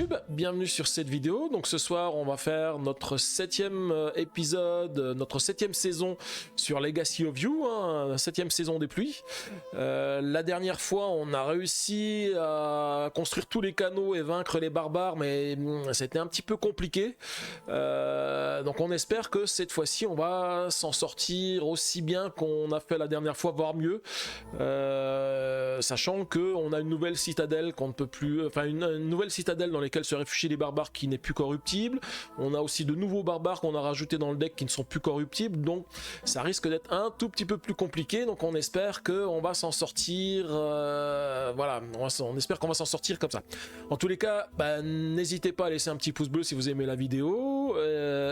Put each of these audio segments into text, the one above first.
YouTube, bienvenue sur cette vidéo. Donc ce soir on va faire notre 7e épisode, notre 7e saison sur Legacy of You, hein, 7e saison des pluies. La dernière fois on a réussi à construire tous les canaux et vaincre les barbares, mais c'était un petit peu compliqué. Donc on espère que cette fois-ci on va s'en sortir aussi bien qu'on a fait la dernière fois, voire mieux. Sachant qu'on a une nouvelle citadelle qu'on ne peut plus, enfin une nouvelle citadelle dans laquelle se réfugient les barbares qui n'est plus corruptible. On a aussi de nouveaux barbares qu'on a rajoutés dans le deck qui ne sont plus corruptibles, donc ça risque d'être un tout petit peu plus compliqué. Donc on espère qu'on va s'en sortir, voilà, on espère qu'on va s'en sortir comme ça. En tous les cas, n'hésitez pas à laisser un petit pouce bleu si vous aimez la vidéo,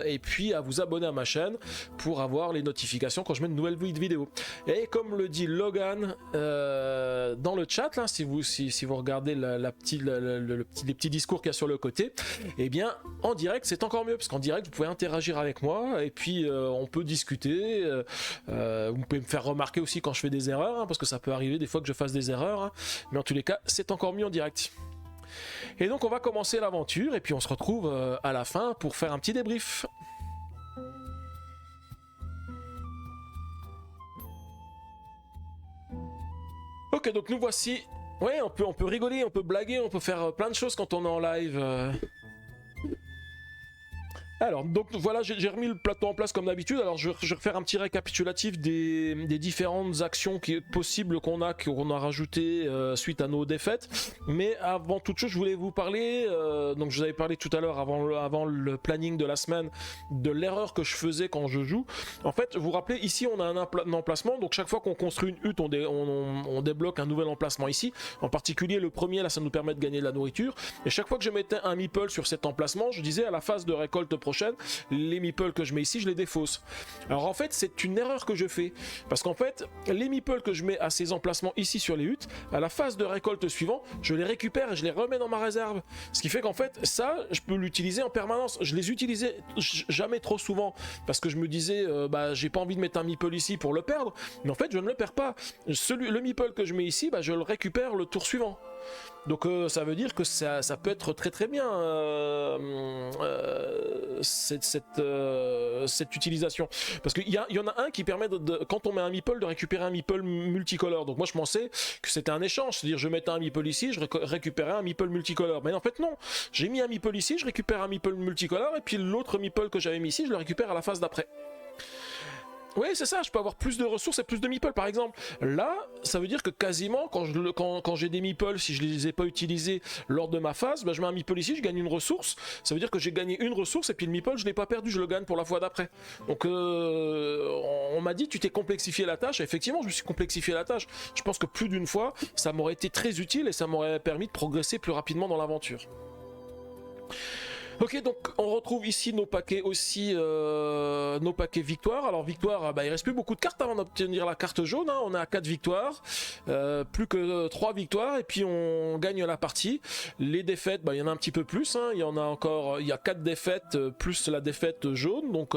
et puis à vous abonner à ma chaîne pour avoir les notifications quand je mets une nouvelle vidéo. Et comme le dit Logan dans le chat, là, si vous regardez les petits discours qu'il y a sur le côté, et bien en direct c'est encore mieux, parce qu'en direct vous pouvez interagir avec moi et puis on peut discuter, vous pouvez me faire remarquer aussi quand je fais des erreurs, hein, parce que ça peut arriver des fois que je fasse des erreurs, hein, mais en tous les cas c'est encore mieux en direct. Et donc on va commencer l'aventure et puis on se retrouve à la fin pour faire un petit débrief. Ok, donc nous voici. Ouais, on peut rigoler, on peut blaguer, on peut faire plein de choses quand on est en live. Alors, donc voilà, j'ai remis le plateau en place comme d'habitude. Alors, je vais refaire un petit récapitulatif des différentes actions possibles qu'on a rajoutées suite à nos défaites. Mais avant toute chose, je voulais vous parler, donc je vous avais parlé tout à l'heure avant le planning de la semaine, de l'erreur que je faisais quand je joue. En fait, vous vous rappelez, ici on a un emplacement, donc chaque fois qu'on construit une hutte, on débloque un nouvel emplacement ici. En particulier, le premier, là, ça nous permet de gagner de la nourriture. Et chaque fois que je mettais un meeple sur cet emplacement, je disais à la phase de récolte prochaine, les meeples que je mets ici, je les défausse. Alors en fait, c'est une erreur que je fais, parce qu'en fait, les meeples que je mets à ces emplacements ici sur les huttes, à la phase de récolte suivante, je les récupère et je les remets dans ma réserve. Ce qui fait qu'en fait, ça, je peux l'utiliser en permanence. Je les utilisais jamais trop souvent, parce que je me disais, j'ai pas envie de mettre un meeple ici pour le perdre, mais en fait, je ne le perds pas. Le meeple que je mets ici, je le récupère le tour suivant. Donc ça veut dire que ça peut être très très bien cette utilisation, parce qu'il y en a un qui permet quand on met un meeple de récupérer un meeple multicolore. Donc moi je pensais que c'était un échange, c'est-à-dire je mettais un meeple ici, je récupérais un meeple multicolore, mais en fait non, j'ai mis un meeple ici, je récupère un meeple multicolore, et puis l'autre meeple que j'avais mis ici, je le récupère à la phase d'après. Oui, c'est ça, je peux avoir plus de ressources et plus de meeples par exemple. Là, ça veut dire que quasiment, quand j'ai des meeples, si je ne les ai pas utilisés lors de ma phase, je mets un meeple ici, je gagne une ressource. Ça veut dire que j'ai gagné une ressource et puis le meeple, je ne l'ai pas perdu, je le gagne pour la fois d'après. Donc on m'a dit, tu t'es complexifié la tâche. Et effectivement, je me suis complexifié la tâche. Je pense que plus d'une fois, ça m'aurait été très utile et ça m'aurait permis de progresser plus rapidement dans l'aventure. Ok, donc on retrouve ici nos paquets aussi, nos paquets victoires. Alors victoire, il reste plus beaucoup de cartes avant d'obtenir la carte jaune, hein. On est à 4 victoires, plus que 3 victoires, et puis on gagne la partie. Les défaites, il y en a un petit peu plus, hein. Il y a 4 défaites, plus la défaite jaune, donc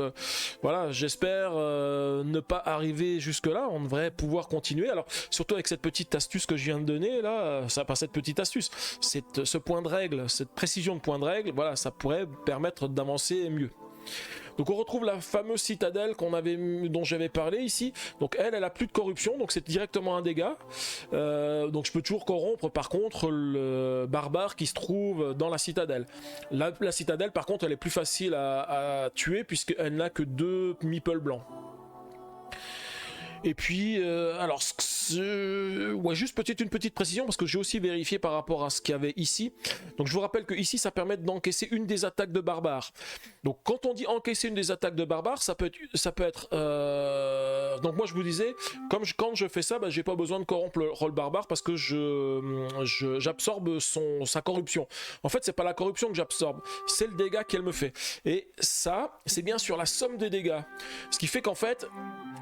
voilà, j'espère ne pas arriver jusque là, on devrait pouvoir continuer. Alors surtout avec cette petite astuce que je viens de donner, là, pas cette petite astuce, ce point de règle, cette précision de point de règle, voilà, ça pourrait permettre d'avancer mieux. Donc on retrouve la fameuse citadelle dont j'avais parlé ici. Donc elle a plus de corruption, donc c'est directement un dégât. Donc je peux toujours corrompre par contre le barbare qui se trouve dans la citadelle. La citadelle par contre elle est plus facile à tuer puisqu'elle n'a que 2 meeples blancs. Et puis, alors, ouais, juste une petite précision, parce que j'ai aussi vérifié par rapport à ce qu'il y avait ici. Donc je vous rappelle que ici, ça permet d'encaisser une des attaques de barbares. Donc quand on dit encaisser une des attaques de barbares, ça peut être donc moi je vous disais, quand je fais ça, j'ai pas besoin de corrompre le rôle barbare parce que j'absorbe sa corruption. En fait, c'est pas la corruption que j'absorbe, c'est le dégât qu'elle me fait. Et ça, c'est bien sur la somme des dégâts. Ce qui fait qu'en fait,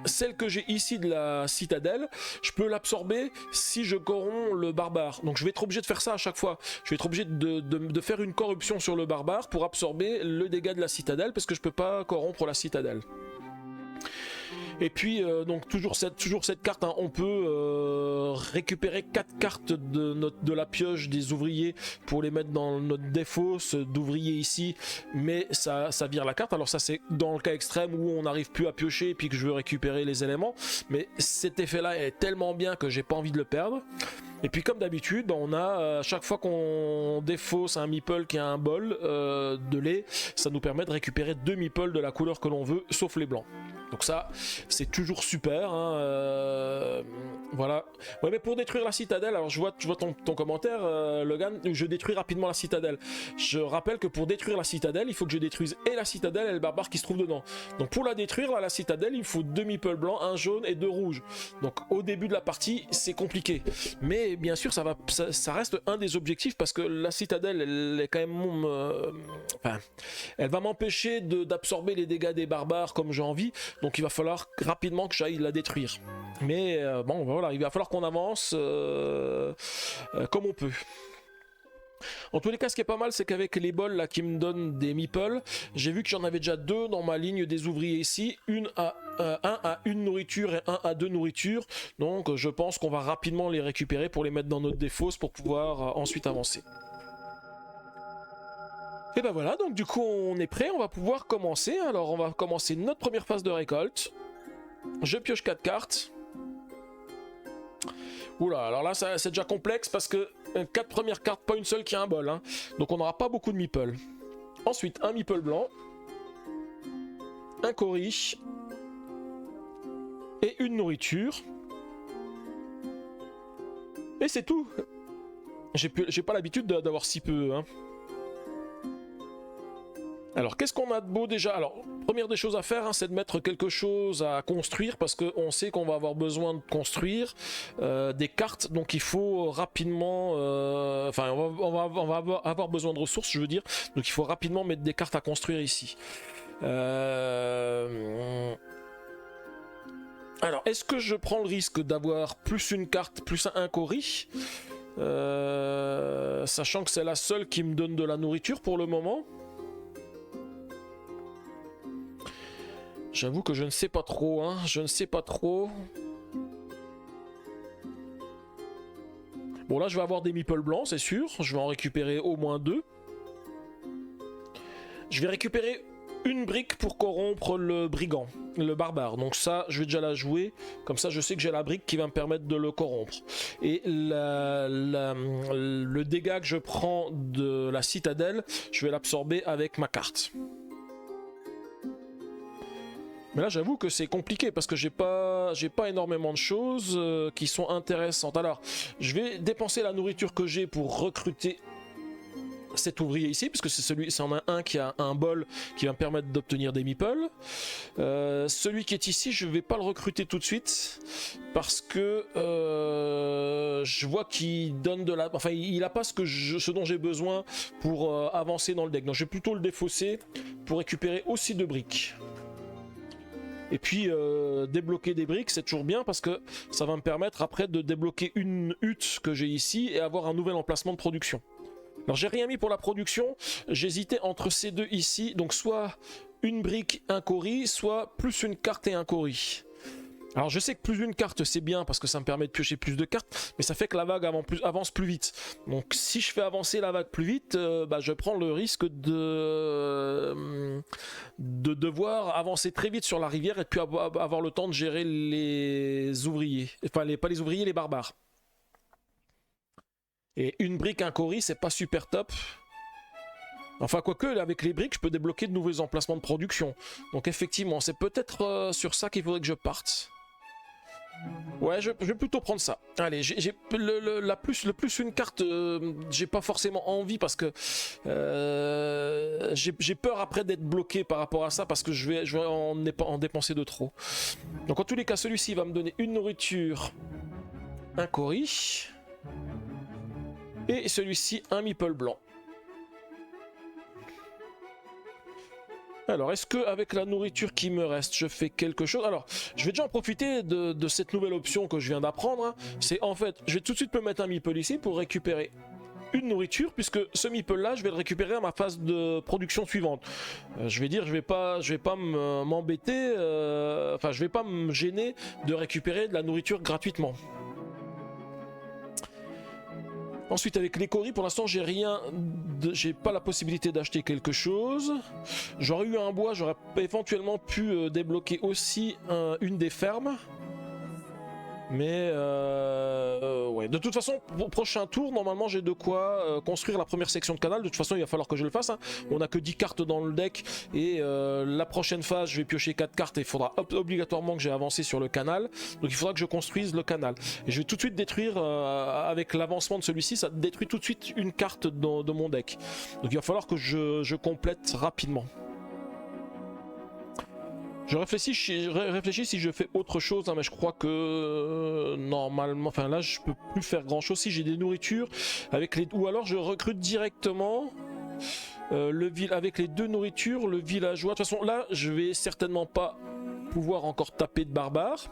celle que j'ai ici de la citadelle, je peux l'absorber si je corromps le barbare. Donc je vais être obligé de faire ça à chaque fois. Je vais être obligé de faire une corruption sur le barbare pour absorber le dégât de la citadelle parce que je peux pas corrompre la citadelle. Et puis donc toujours cette carte, hein, on peut récupérer 4 cartes de la pioche des ouvriers pour les mettre dans notre défausse d'ouvriers ici, mais ça vire la carte. Alors ça c'est dans le cas extrême où on n'arrive plus à piocher et puis que je veux récupérer les éléments, mais cet effet là est tellement bien que j'ai pas envie de le perdre. Et puis comme d'habitude, on a à chaque fois qu'on défausse un meeple qui a un bol de lait, ça nous permet de récupérer 2 meeples de la couleur que l'on veut, sauf les blancs. Donc ça, c'est toujours super, hein, voilà. Ouais, mais pour détruire la citadelle, alors je vois ton commentaire, Logan, je détruis rapidement la citadelle. Je rappelle que pour détruire la citadelle, il faut que je détruise et la citadelle et le barbare qui se trouve dedans. Donc pour la détruire, là, la citadelle, il faut 2 meeples blancs, un jaune et 2 rouges. Donc au début de la partie, c'est compliqué. Mais bien sûr, ça reste un des objectifs parce que la citadelle, elle est quand même... enfin, elle va m'empêcher d'absorber les dégâts des barbares comme j'ai envie. Donc il va falloir rapidement que j'aille la détruire. Mais bon voilà, il va falloir qu'on avance comme on peut. En tous les cas, ce qui est pas mal, c'est qu'avec les bols là qui me donnent des meeples, j'ai vu que j'en avais déjà 2 dans ma ligne des ouvriers ici, un à 1 nourriture et 1 à 2 nourritures. Donc je pense qu'on va rapidement les récupérer pour les mettre dans notre défausse pour pouvoir ensuite avancer. Et ben voilà, donc du coup on est prêt, on va pouvoir commencer. Alors on va commencer notre première phase de récolte. Je pioche 4 cartes. Oula, alors là c'est déjà complexe parce que 4 premières cartes, pas une seule qui a un bol, hein. Donc on n'aura pas beaucoup de meeples. Ensuite un meeple blanc, un cori et une nourriture. Et c'est tout. J'ai pas l'habitude d'avoir si peu, hein. Alors, qu'est-ce qu'on a de beau déjà? Alors, première des choses à faire, hein, c'est de mettre quelque chose à construire parce qu'on sait qu'on va avoir besoin de construire des cartes. Donc, il faut rapidement... Enfin, on va avoir besoin de ressources, je veux dire. Donc, il faut rapidement mettre des cartes à construire ici. Alors, est-ce que je prends le risque d'avoir plus une carte, plus un cori sachant que c'est la seule qui me donne de la nourriture pour le moment. J'avoue que je ne sais pas trop, hein, je ne sais pas trop. Bon là je vais avoir des meeples blancs, c'est sûr, je vais en récupérer au moins 2. Je vais récupérer une brique pour corrompre le brigand, le barbare. Donc ça, je vais déjà la jouer, comme ça je sais que j'ai la brique qui va me permettre de le corrompre. Et le dégât que je prends de la citadelle, je vais l'absorber avec ma carte. Mais là j'avoue que c'est compliqué parce que j'ai pas énormément de choses qui sont intéressantes. Alors je vais dépenser la nourriture que j'ai pour recruter cet ouvrier ici, puisque c'est en a un qui a un bol qui va me permettre d'obtenir des meeples. Celui qui est ici, je vais pas le recruter tout de suite parce que je vois qu'il donne de la... Enfin, il a pas ce dont j'ai besoin pour avancer dans le deck. Donc je vais plutôt le défausser pour récupérer aussi 2 briques. Et puis débloquer des briques, c'est toujours bien parce que ça va me permettre après de débloquer une hutte que j'ai ici et avoir un nouvel emplacement de production. Alors j'ai rien mis pour la production, j'hésitais entre ces deux ici, donc soit une brique, un cori, soit plus une carte et un cori. Alors je sais que plus une carte c'est bien parce que ça me permet de piocher plus de cartes, mais ça fait que la vague avance plus vite. Donc si je fais avancer la vague plus vite, je prends le risque de devoir avancer très vite sur la rivière et puis avoir le temps de gérer les ouvriers. Enfin pas les ouvriers, les barbares. Et une brique, un cori, c'est pas super top. Enfin, quoique, avec les briques, je peux débloquer de nouveaux emplacements de production. Donc effectivement, c'est peut-être sur ça qu'il faudrait que je parte. Ouais, je vais plutôt prendre ça. Allez, le plus une carte, j'ai pas forcément envie parce que j'ai peur après d'être bloqué par rapport à ça parce que je vais en dépenser de trop. Donc en tous les cas, celui-ci va me donner une nourriture, un cori, et celui-ci un meeple blanc. Alors, est-ce que avec la nourriture qui me reste, je fais quelque chose? Alors, je vais déjà en profiter de cette nouvelle option que je viens d'apprendre. Hein. C'est en fait, je vais tout de suite me mettre un meeple ici pour récupérer une nourriture, puisque ce meeple là je vais le récupérer à ma phase de production suivante. Je vais dire, je vais pas m'embêter, enfin je vais pas me gêner de récupérer de la nourriture gratuitement. Ensuite avec les coris, pour l'instant j'ai pas la possibilité d'acheter quelque chose. J'aurais eu un bois, j'aurais éventuellement pu débloquer aussi une des fermes. Mais ouais, de toute façon, au prochain tour, normalement j'ai de quoi construire la première section de canal. De toute façon, il va falloir que je le fasse, hein. On a que 10 cartes dans le deck et la prochaine phase, je vais piocher 4 cartes et il faudra obligatoirement que j'ai avancé sur le canal. Donc il faudra que je construise le canal. Et je vais tout de suite détruire, avec l'avancement de celui-ci, ça détruit tout de suite une carte de mon deck. Donc il va falloir que je complète rapidement. Je réfléchis si je fais autre chose, hein, mais je crois que normalement, enfin là je peux plus faire grand chose si j'ai des nourritures avec les, ou alors je recrute directement avec les 2 nourritures le villageois. De toute façon là je vais certainement pas pouvoir encore taper de barbares.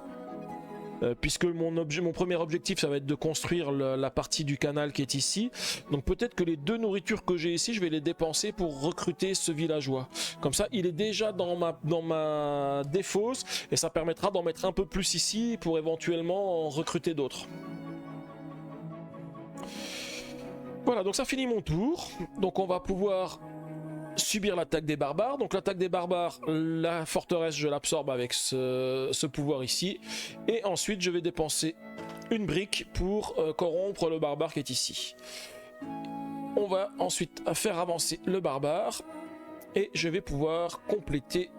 Puisque mon premier objectif ça va être de construire la partie du canal qui est ici. Donc peut-être que les 2 nourritures que j'ai ici je vais les dépenser pour recruter ce villageois. Comme ça il est déjà dans ma défausse et ça permettra d'en mettre un peu plus ici pour éventuellement en recruter d'autres. Voilà, donc ça finit mon tour. Donc on va pouvoir subir l'attaque des barbares. Donc l'attaque des barbares, la forteresse je l'absorbe avec ce pouvoir ici, et ensuite je vais dépenser une brique pour corrompre le barbare qui est ici. On va ensuite faire avancer le barbare et je vais pouvoir compléter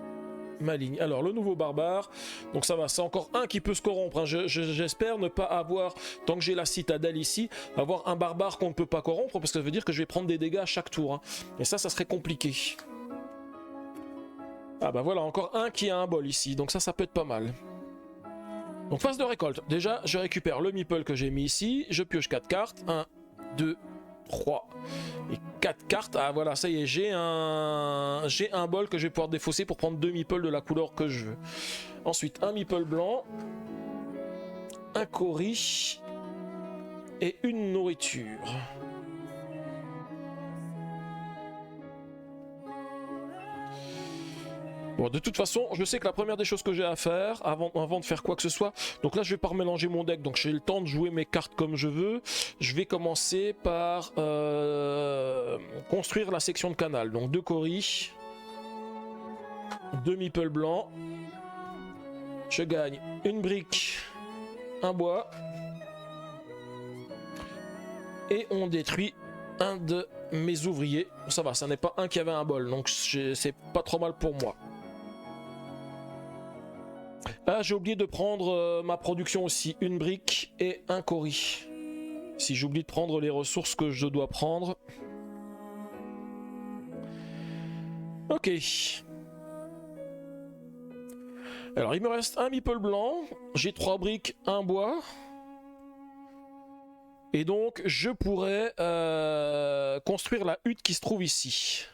ma ligne. Alors le nouveau barbare, donc ça va, c'est encore un qui peut se corrompre, hein. J'espère ne pas avoir, tant que j'ai la citadelle ici, avoir un barbare qu'on ne peut pas corrompre, parce que ça veut dire que je vais prendre des dégâts à chaque tour, hein. Et ça serait compliqué. Ah bah voilà, encore un qui a un bol ici, donc ça peut être pas mal. Donc phase de récolte, déjà je récupère le meeple que j'ai mis ici, je pioche 4 cartes, 1, 2, 3 et 4 cartes. Ah voilà, ça y est, j'ai un bol que je vais pouvoir défausser pour prendre 2 meeples de la couleur que je veux. Ensuite un meeple blanc, un cori et une nourriture. Bon, de toute façon, je sais que la première des choses que j'ai à faire, avant de faire quoi que ce soit, donc là je vais pas remélanger mon deck, donc j'ai le temps de jouer mes cartes comme je veux. Je vais commencer par construire la section de canal. Donc 2 coris, 2 meeples blancs, je gagne une brique, un bois, et on détruit un de mes ouvriers. Ça va, ça n'est pas un qui avait un bol, donc c'est pas trop mal pour moi. Ah, j'ai oublié de prendre ma production aussi, une brique et un cori. Si j'oublie de prendre les ressources que je dois prendre. Ok. Alors il me reste un meeple blanc, j'ai 3 briques, un bois. Et donc je pourrais construire la hutte qui se trouve ici.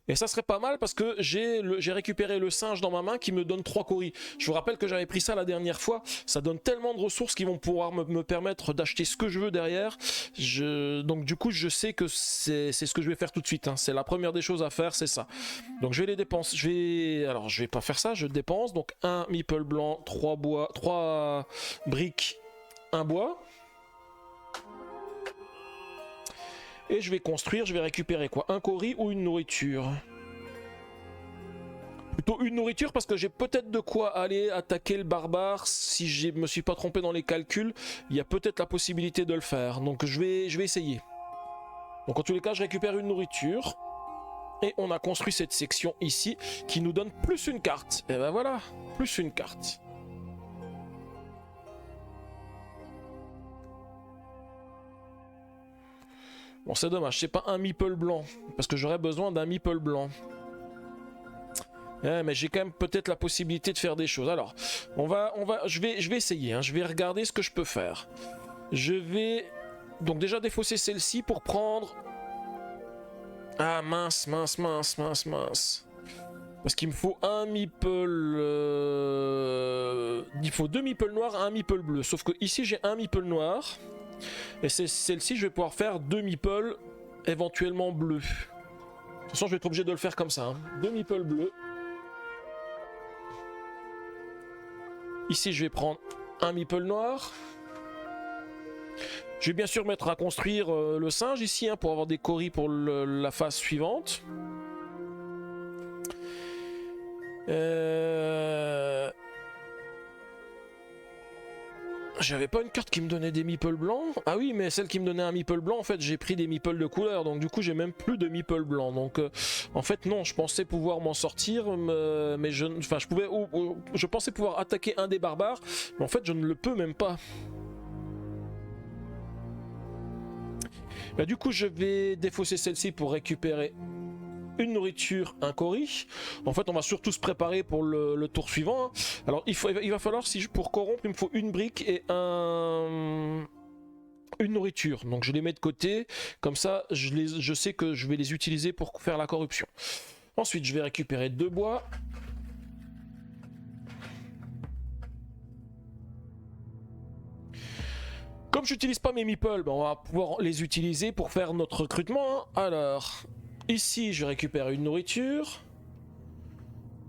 Et ça serait pas mal parce que j'ai récupéré le singe dans ma main qui me donne 3 coris. Je vous rappelle que j'avais pris ça la dernière fois. Ça donne tellement de ressources qui vont pouvoir me permettre d'acheter ce que je veux derrière. Donc du coup je sais que c'est ce que je vais faire tout de suite, hein. C'est la première des choses à faire, c'est ça. Donc je vais les dépenser. Alors je vais pas faire ça, je dépense. Donc un meeple blanc, 3 bois, 3 briques, un bois. Et je vais construire, je vais récupérer quoi? Un cori ou une nourriture? Plutôt une nourriture parce que j'ai peut-être de quoi aller attaquer le barbare. Si je me suis pas trompé dans les calculs, il y a peut-être la possibilité de le faire. Donc je vais essayer. Donc en tous les cas, je récupère une nourriture. Et on a construit cette section ici qui nous donne plus une carte. Et ben voilà, plus une carte. Bon, c'est dommage, c'est pas un meeple blanc, parce que j'aurais besoin d'un meeple blanc. Mais j'ai quand même peut-être la possibilité de faire des choses. Alors, je vais essayer, hein, je vais regarder ce que je peux faire. Je vais donc déjà défausser celle-ci pour prendre... Ah mince. Parce qu'il me faut un meeple... Il faut 2 meeples noirs et un meeple bleu. Sauf que ici j'ai un meeple noir. Et c'est celle-ci, je vais pouvoir faire 2 meeples, éventuellement bleus. De toute façon, je vais être obligé de le faire comme ça. 2 meeples bleus. Ici, je vais prendre un meeple noir. Je vais bien sûr mettre à construire le singe ici, pour avoir des coris pour la phase suivante. J'avais pas une carte qui me donnait des meeples blancs. Ah oui, mais celle qui me donnait un meeple blanc, en fait, j'ai pris des meeples de couleur. Donc du coup, j'ai même plus de meeples blancs. Donc en fait, non, je pensais pouvoir m'en sortir. Mais je pensais pouvoir attaquer un des barbares. Mais en fait, je ne le peux même pas. Bah, du coup, je vais défausser celle-ci pour récupérer une nourriture, un coris. En fait, on va surtout se préparer pour le tour suivant. Alors, il va falloir, pour corrompre, il me faut une brique et une nourriture. Donc, je les mets de côté. Comme ça, je sais que je vais les utiliser pour faire la corruption. Ensuite, je vais récupérer 2 bois. Comme j'utilise pas mes meeples, on va pouvoir les utiliser pour faire notre recrutement. Alors, ici, je récupère une nourriture.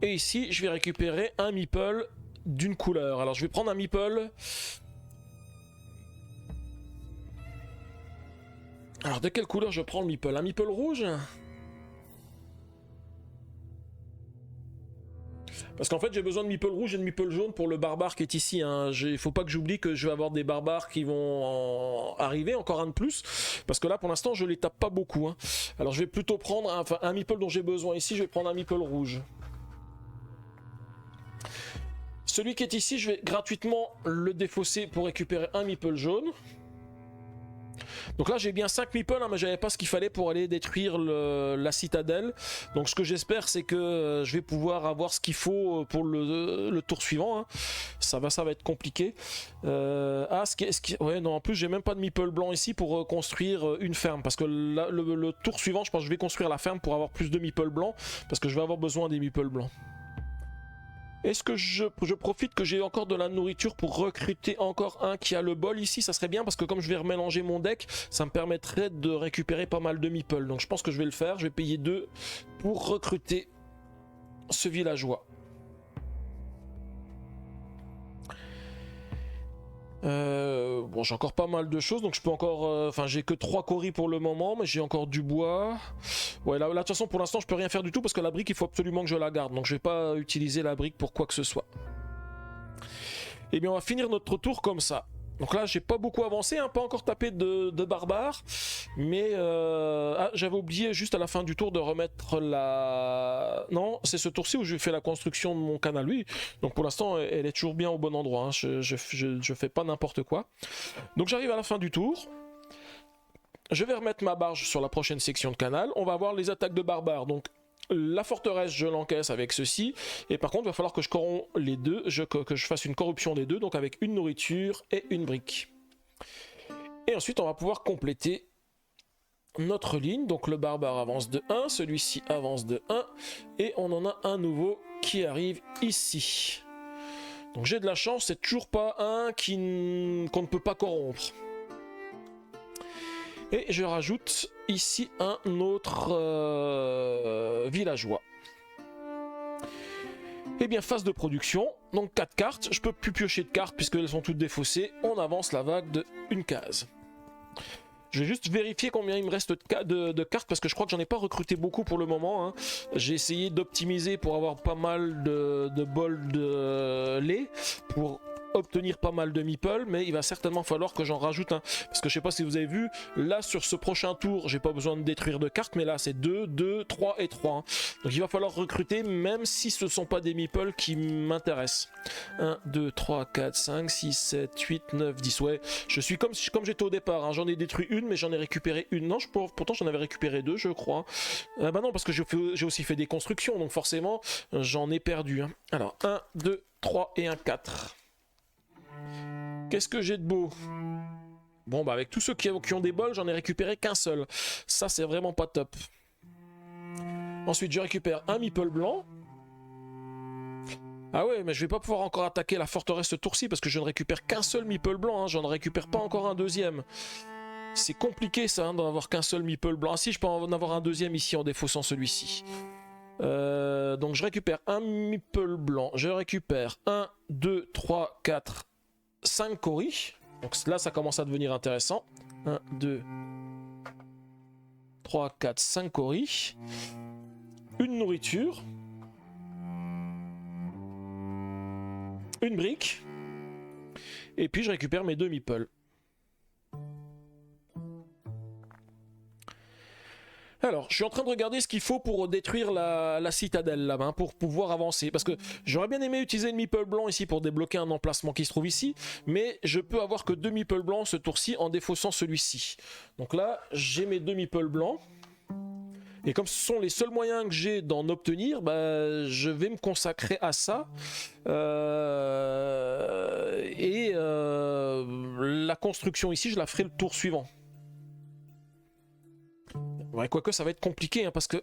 Et ici, je vais récupérer un meeple d'une couleur. Alors, je vais prendre un meeple. Alors, de quelle couleur je prends le meeple? Un meeple rouge? Parce qu'en fait, j'ai besoin de meeple rouge et de meeple jaune pour le barbare qui est ici. Il faut pas que j'oublie que je vais avoir des barbares qui vont arriver, encore un de plus. Parce que là, pour l'instant, je les tape pas beaucoup. Alors, je vais plutôt prendre un meeple dont j'ai besoin ici. Je vais prendre un meeple rouge. Celui qui est ici, je vais gratuitement le défausser pour récupérer un meeple jaune. Donc là j'ai bien 5 meeples, mais j'avais pas ce qu'il fallait pour aller détruire la citadelle. Donc ce que j'espère c'est que je vais pouvoir avoir ce qu'il faut pour le tour suivant. Ça va être compliqué. Ouais non, en plus j'ai même pas de meeple blanc ici pour construire une ferme. Parce que là, le tour suivant je pense que je vais construire la ferme pour avoir plus de meeple blancs. Parce que je vais avoir besoin des meeple blancs. Est-ce que je profite que j'ai encore de la nourriture pour recruter encore un qui a le bol ici? Ça serait bien parce que comme je vais remélanger mon deck, ça me permettrait de récupérer pas mal de meeples. Donc je pense que je vais le faire. Je vais payer 2 pour recruter ce villageois. Bon, j'ai encore pas mal de choses, donc je peux encore... j'ai que 3 coris pour le moment, mais j'ai encore du bois. Ouais, là, de toute façon, pour l'instant, je peux rien faire du tout, parce que la brique, il faut absolument que je la garde. Donc je vais pas utiliser la brique pour quoi que ce soit. Et bien, on va finir notre tour comme ça. Donc là, j'ai pas beaucoup avancé, pas encore tapé de barbares. Mais j'avais oublié juste à la fin du tour de remettre la... Non, c'est ce tour-ci où je fais la construction de mon canal. Oui, donc pour l'instant, elle est toujours bien au bon endroit. Je fais pas n'importe quoi. Donc j'arrive à la fin du tour. Je vais remettre ma barge sur la prochaine section de canal. On va voir les attaques de barbares. Donc la forteresse, je l'encaisse avec ceci. Et par contre, il va falloir que je corrompe les deux, que je fasse une corruption des deux, donc avec une nourriture et une brique. Et ensuite, on va pouvoir compléter notre ligne. Donc le barbare avance de 1, celui-ci avance de 1. Et on en a un nouveau qui arrive ici. Donc j'ai de la chance, c'est toujours pas un qu'on ne peut pas corrompre. Et je rajoute ici un autre villageois. Et bien, phase de production, donc 4 cartes. Je peux plus piocher de cartes puisqu'elles sont toutes défaussées. On avance la vague de une case. Je vais juste vérifier combien il me reste de cartes parce que je crois que j'en ai pas recruté beaucoup pour le moment. J'ai essayé d'optimiser pour avoir pas mal de bols de lait pour obtenir pas mal de meeples, mais il va certainement falloir que j'en rajoute un, parce que je sais pas si vous avez vu, là sur ce prochain tour j'ai pas besoin de détruire de cartes, mais là c'est 2, 2, 3 et 3, donc il va falloir recruter même si ce sont pas des meeples qui m'intéressent. 1, 2, 3, 4, 5, 6, 7, 8, 9, 10, ouais, je suis comme j'étais au départ, j'en ai détruit une mais j'en ai récupéré une, non pourtant j'en avais récupéré 2 je crois, bah non parce que j'ai aussi fait des constructions, donc forcément j'en ai perdu, Alors 1, 2, 3 et un 4. Qu'est-ce que j'ai de beau? Bon bah avec tous ceux qui ont des bols, j'en ai récupéré qu'un seul. Ça c'est vraiment pas top. Ensuite je récupère un meeple blanc. Ah ouais, mais je vais pas pouvoir encore attaquer la forteresse ce tour-ci parce que je ne récupère qu'un seul meeple blanc, hein, j'en récupère pas encore un deuxième. C'est compliqué ça, hein, d'en avoir qu'un seul meeple blanc. Ah si, je peux en avoir un deuxième ici en défaussant celui-ci. Donc je récupère un meeple blanc, je récupère 1, 2, 3, 4, 5 coris. Donc là ça commence à devenir intéressant. 1, 2, 3, 4, 5 coris. Une nourriture. Une brique. Et puis je récupère mes 2 meeples. Alors, je suis en train de regarder ce qu'il faut pour détruire la citadelle là-bas, hein, pour pouvoir avancer. Parce que j'aurais bien aimé utiliser le meeple blanc ici pour débloquer un emplacement qui se trouve ici. Mais je peux avoir que 2 meeples blancs ce tour-ci en défaussant celui-ci. Donc là, j'ai mes 2 meeples blancs. Et comme ce sont les seuls moyens que j'ai d'en obtenir, bah, je vais me consacrer à ça. La construction ici, je la ferai le tour suivant. Ouais, quoique ça va être compliqué, hein, parce que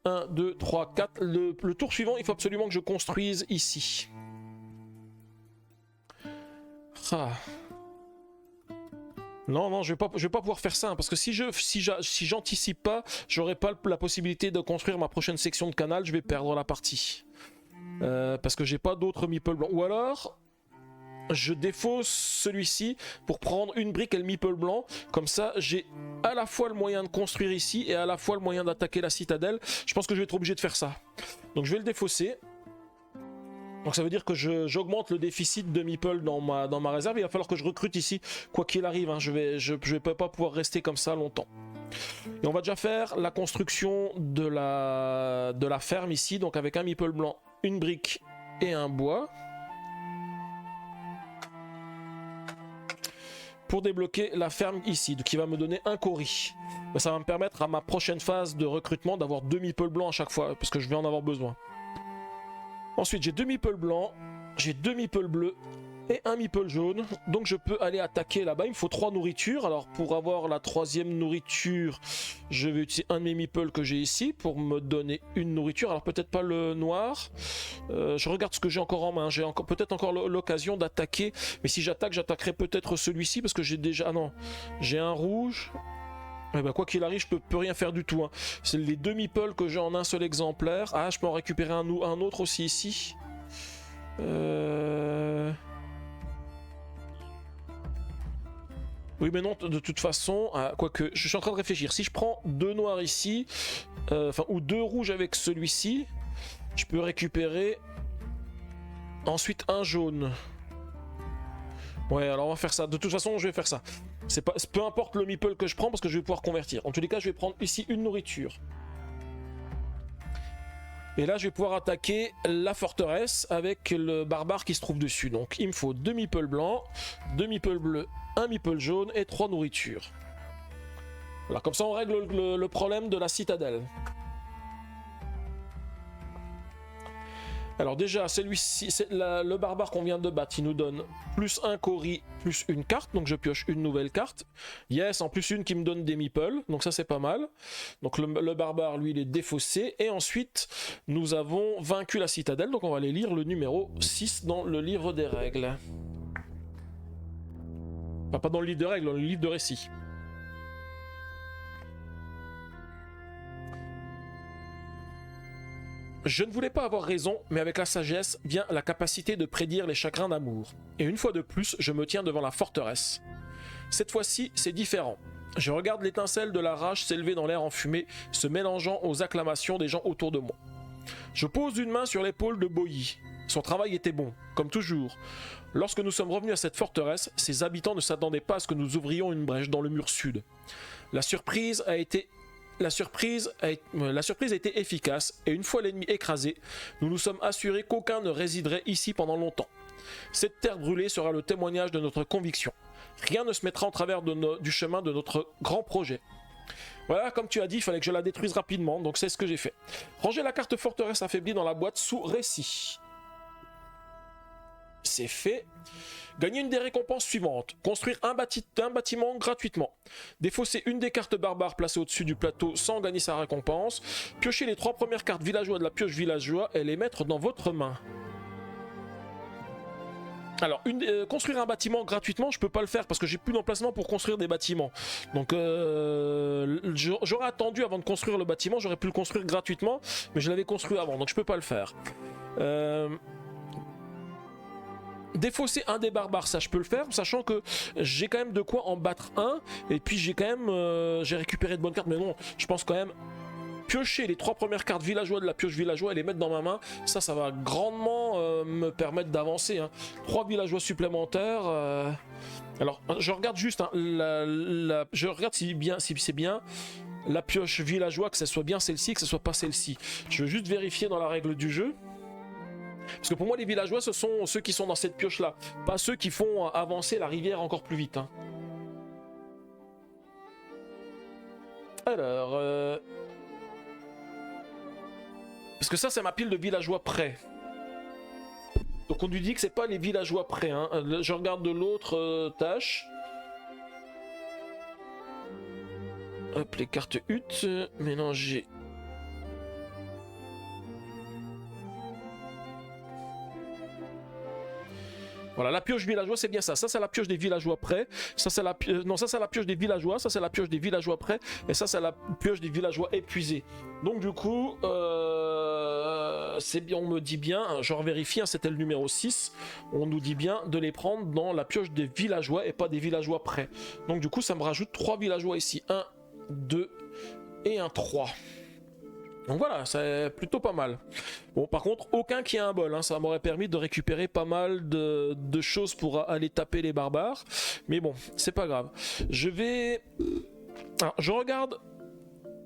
1, 2, 3, 4, le tour suivant, il faut absolument que je construise ici. Ah. Non, je vais pas pouvoir faire ça, hein, parce que si j'anticipe pas, j'aurai pas la possibilité de construire ma prochaine section de canal, je vais perdre la partie. Parce que j'ai pas d'autres meeple blancs. Ou alors, je défausse celui-ci pour prendre une brique et le meeple blanc. Comme ça, j'ai à la fois le moyen de construire ici et à la fois le moyen d'attaquer la citadelle. Je pense que je vais être obligé de faire ça. Donc je vais le défausser. Donc ça veut dire que j'augmente le déficit de meeple dans ma réserve. Il va falloir que je recrute ici, quoi qu'il arrive. Hein. Je vais pas pouvoir rester comme ça longtemps. Et on va déjà faire la construction de la ferme ici. Donc avec un meeple blanc, une brique et un bois. Pour débloquer la ferme ici, qui va me donner un cori. Ça va me permettre à ma prochaine phase de recrutement d'avoir 2 meeple blancs à chaque fois, parce que je vais en avoir besoin. Ensuite, j'ai 2 meeple blancs, j'ai 2 meeple bleus et un meeple jaune. Donc je peux aller attaquer là-bas. Il me faut 3 nourritures. Alors pour avoir la 3e nourriture, je vais utiliser un de mes meeples que j'ai ici pour me donner une nourriture. Alors peut-être pas le noir. Je regarde ce que j'ai encore en main. J'ai peut-être encore l'occasion d'attaquer. Mais si j'attaque, j'attaquerai peut-être celui-ci parce que j'ai déjà... Ah non, j'ai un rouge. Eh ben, quoi qu'il arrive, je peux rien faire du tout. Hein. C'est les 2 meeples que j'ai en un seul exemplaire. Ah, je peux en récupérer un autre aussi ici. Oui, mais non, de toute façon, quoique, je suis en train de réfléchir. Si je prends 2 noirs ici, ou 2 rouges avec celui-ci, je peux récupérer ensuite un jaune. Ouais, alors on va faire ça. De toute façon, je vais faire ça. Peu importe le meeple que je prends, parce que je vais pouvoir convertir. En tous les cas, je vais prendre ici une nourriture. Et là, je vais pouvoir attaquer la forteresse avec le barbare qui se trouve dessus. Donc, il me faut 2 meeples blancs, 2 meeples bleus, un meeple jaune et 3 nourritures. Voilà, comme ça, on règle le problème de la citadelle. Alors déjà, celui-ci, le barbare qu'on vient de battre, il nous donne plus un cori, plus une carte. Donc je pioche une nouvelle carte. Yes, en plus une qui me donne des meeples. Donc ça, c'est pas mal. Donc le barbare, lui, il est défaussé. Et ensuite, nous avons vaincu la citadelle. Donc on va aller lire le numéro 6 dans le livre des règles. Enfin, pas dans le livre de règles, dans le livre de récit. Je ne voulais pas avoir raison, mais avec la sagesse vient la capacité de prédire les chagrins d'amour. Et une fois de plus, je me tiens devant la forteresse. Cette fois-ci, c'est différent. Je regarde l'étincelle de la rage s'élever dans l'air enfumé, se mélangeant aux acclamations des gens autour de moi. Je pose une main sur l'épaule de Boyi. Son travail était bon, comme toujours. Lorsque nous sommes revenus à cette forteresse, ses habitants ne s'attendaient pas à ce que nous ouvrions une brèche dans le mur sud. La surprise a été efficace et une fois l'ennemi écrasé, nous nous sommes assurés qu'aucun ne résiderait ici pendant longtemps. Cette terre brûlée sera le témoignage de notre conviction. Rien ne se mettra en travers du chemin de notre grand projet. Voilà, comme tu as dit, il fallait que je la détruise rapidement, donc c'est ce que j'ai fait. Ranger la carte forteresse affaiblie dans la boîte sous récit. C'est fait. Gagner une des récompenses suivantes. Construire un bâtiment gratuitement. Défausser une des cartes barbares placées au-dessus du plateau sans gagner sa récompense. Piocher les 3 premières cartes villageois de la pioche villageois et les mettre dans votre main. Alors, construire un bâtiment gratuitement, je peux pas le faire parce que j'ai plus d'emplacement pour construire des bâtiments. Donc, j'aurais attendu avant de construire le bâtiment, j'aurais pu le construire gratuitement, mais je l'avais construit avant, donc je peux pas le faire. Défausser un des barbares, ça je peux le faire, sachant que j'ai quand même de quoi en battre un, et puis j'ai quand même j'ai récupéré de bonnes cartes, mais non, je pense quand même piocher les 3 premières cartes villageois de la pioche villageois et les mettre dans ma main, ça va grandement me permettre d'avancer. 3 villageois supplémentaires. Alors, je regarde juste, hein, je regarde si c'est bien la pioche villageois, que ce soit bien celle-ci, que ce soit pas celle-ci. Je veux juste vérifier dans la règle du jeu. Parce que pour moi, les villageois, ce sont ceux qui sont dans cette pioche-là, pas ceux qui font avancer la rivière encore plus vite. Hein. Alors... Parce que ça, c'est ma pile de villageois prêts. Donc on lui dit que c'est pas les villageois prêts. Hein. Je regarde de l'autre tâche. Hop, les cartes huttes. Mélanger. Voilà, la pioche villageois, c'est bien ça. Ça, c'est la pioche des villageois prêts. Ça, c'est la non, ça, c'est la pioche des villageois. Ça, c'est la pioche des villageois prêts. Et ça, c'est la pioche des villageois épuisés. Donc, du coup, c'est bien, on me dit bien, je revérifie, hein, c'était le numéro 6. On nous dit bien de les prendre dans la pioche des villageois et pas des villageois prêts. Donc, du coup, ça me rajoute 3 villageois ici. 1, 2 et un 3. Donc voilà, c'est plutôt pas mal. Bon, par contre, aucun qui a un bol, hein, ça m'aurait permis de récupérer pas mal de choses pour aller taper les barbares. Mais bon, c'est pas grave. Je vais... Alors, je regarde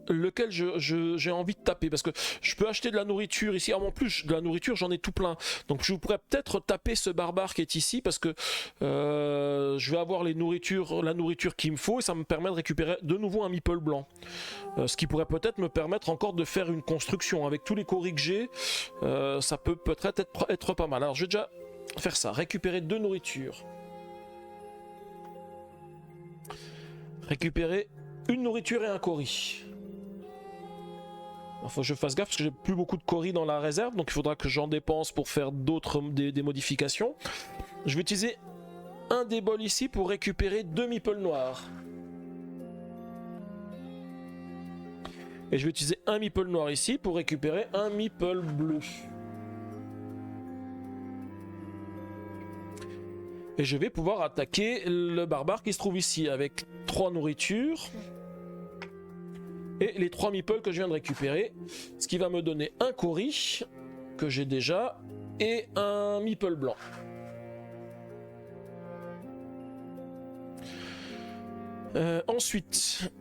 lequel j'ai envie de taper, parce que je peux acheter de la nourriture ici. En plus de la nourriture, j'en ai tout plein, donc je pourrais peut-être taper ce barbare qui est ici, parce que je vais avoir la nourriture qu'il me faut, et ça me permet de récupérer de nouveau un meeple blanc, ce qui pourrait peut-être me permettre encore de faire une construction avec tous les coris que j'ai. Ça peut peut-être être pas mal. Alors je vais déjà faire ça, récupérer 2 nourritures, récupérer une nourriture et un cori. Il faut que je fasse gaffe parce que j'ai plus beaucoup de coris dans la réserve, donc il faudra que j'en dépense pour faire des modifications. Je vais utiliser un des bols ici pour récupérer 2 meeples noirs. Et je vais utiliser un meeple noir ici pour récupérer un meeple bleu. Et je vais pouvoir attaquer le barbare qui se trouve ici avec 3 nourritures. Et les 3 meeples que je viens de récupérer, ce qui va me donner un cori que j'ai déjà et un meeple blanc. Ensuite,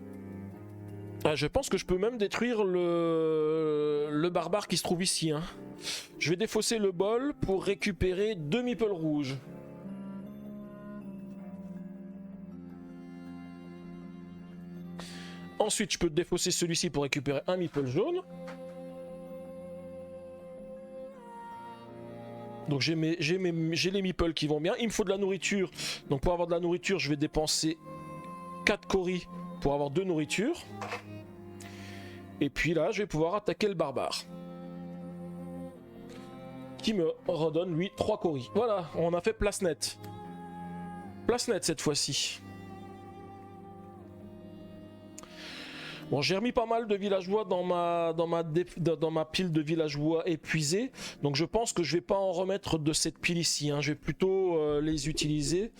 je pense que je peux même détruire le barbare qui se trouve ici. Hein. Je vais défausser le bol pour récupérer 2 meeples rouges. Ensuite, je peux défausser celui-ci pour récupérer un meeple jaune. Donc j'ai les meeples qui vont bien. Il me faut de la nourriture. Donc pour avoir de la nourriture, je vais dépenser 4 coris pour avoir 2 nourritures. Et puis là, je vais pouvoir attaquer le barbare, qui me redonne lui 3 coris. Voilà, on a fait place nette. Place nette cette fois-ci. Bon, j'ai remis pas mal de villageois dans ma pile de villageois épuisés, donc je pense que je vais pas en remettre de cette pile ici, hein. Je vais plutôt les utiliser.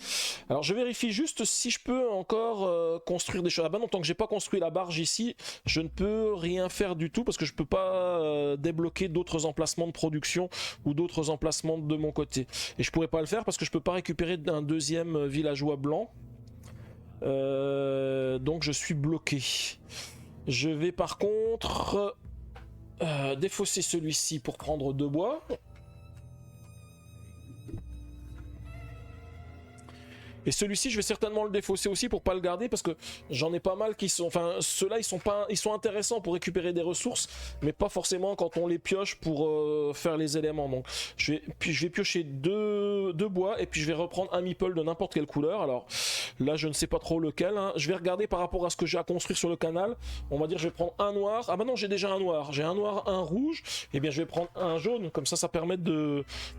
Alors je vérifie juste si je peux encore construire des choses. Ah ben non, tant que j'ai pas construit la barge ici, je ne peux rien faire du tout parce que je peux pas débloquer d'autres emplacements de production ou d'autres emplacements de mon côté. Et je pourrais pas le faire parce que je peux pas récupérer un deuxième villageois blanc. Donc je suis bloqué. Je vais par contre défausser celui-ci pour prendre 2 bois. Et celui-ci, je vais certainement le défausser aussi pour pas le garder parce que j'en ai pas mal qui sont... Enfin, ceux-là, ils sont intéressants pour récupérer des ressources, mais pas forcément quand on les pioche pour faire les éléments. Donc, je vais piocher deux bois et puis je vais reprendre un meeple de n'importe quelle couleur. Alors, là, je ne sais pas trop lequel. Hein. Je vais regarder par rapport à ce que j'ai à construire sur le canal. On va dire, je vais prendre un noir. Ah bah non, j'ai déjà un noir. J'ai un noir, un rouge. Et bien, je vais prendre un jaune. Comme ça permet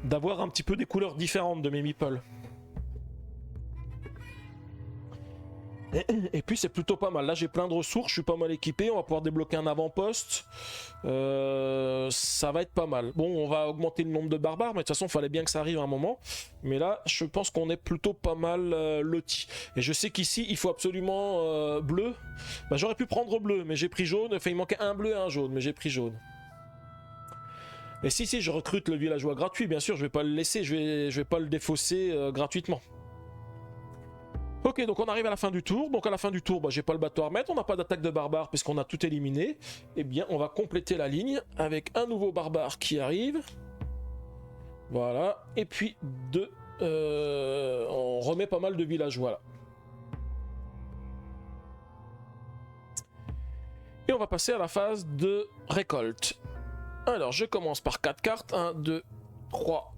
d'avoir un petit peu des couleurs différentes de mes meeples. Et puis c'est plutôt pas mal. Là j'ai plein de ressources, je suis pas mal équipé. On va pouvoir débloquer un avant-poste. Ça va être pas mal. Bon, on va augmenter le nombre de barbares, mais de toute façon il fallait bien que ça arrive à un moment. Mais là je pense qu'on est plutôt pas mal lotis. Et je sais qu'ici il faut absolument bleu. Bah, j'aurais pu prendre bleu, mais j'ai pris jaune. Enfin il manquait un bleu et un jaune, mais j'ai pris jaune. Et si je recrute le villageois gratuit, bien sûr, je vais pas le laisser, je vais pas le défausser gratuitement. Ok, donc on arrive à la fin du tour. Donc à la fin du tour, bah, j'ai pas le bateau à remettre, on n'a pas d'attaque de barbare puisqu'on a tout éliminé. Eh bien, on va compléter la ligne avec un nouveau barbare qui arrive. Voilà. Et puis on remet pas mal de villageois là. Et on va passer à la phase de récolte. Alors, je commence par 4 cartes. 1, 2, 3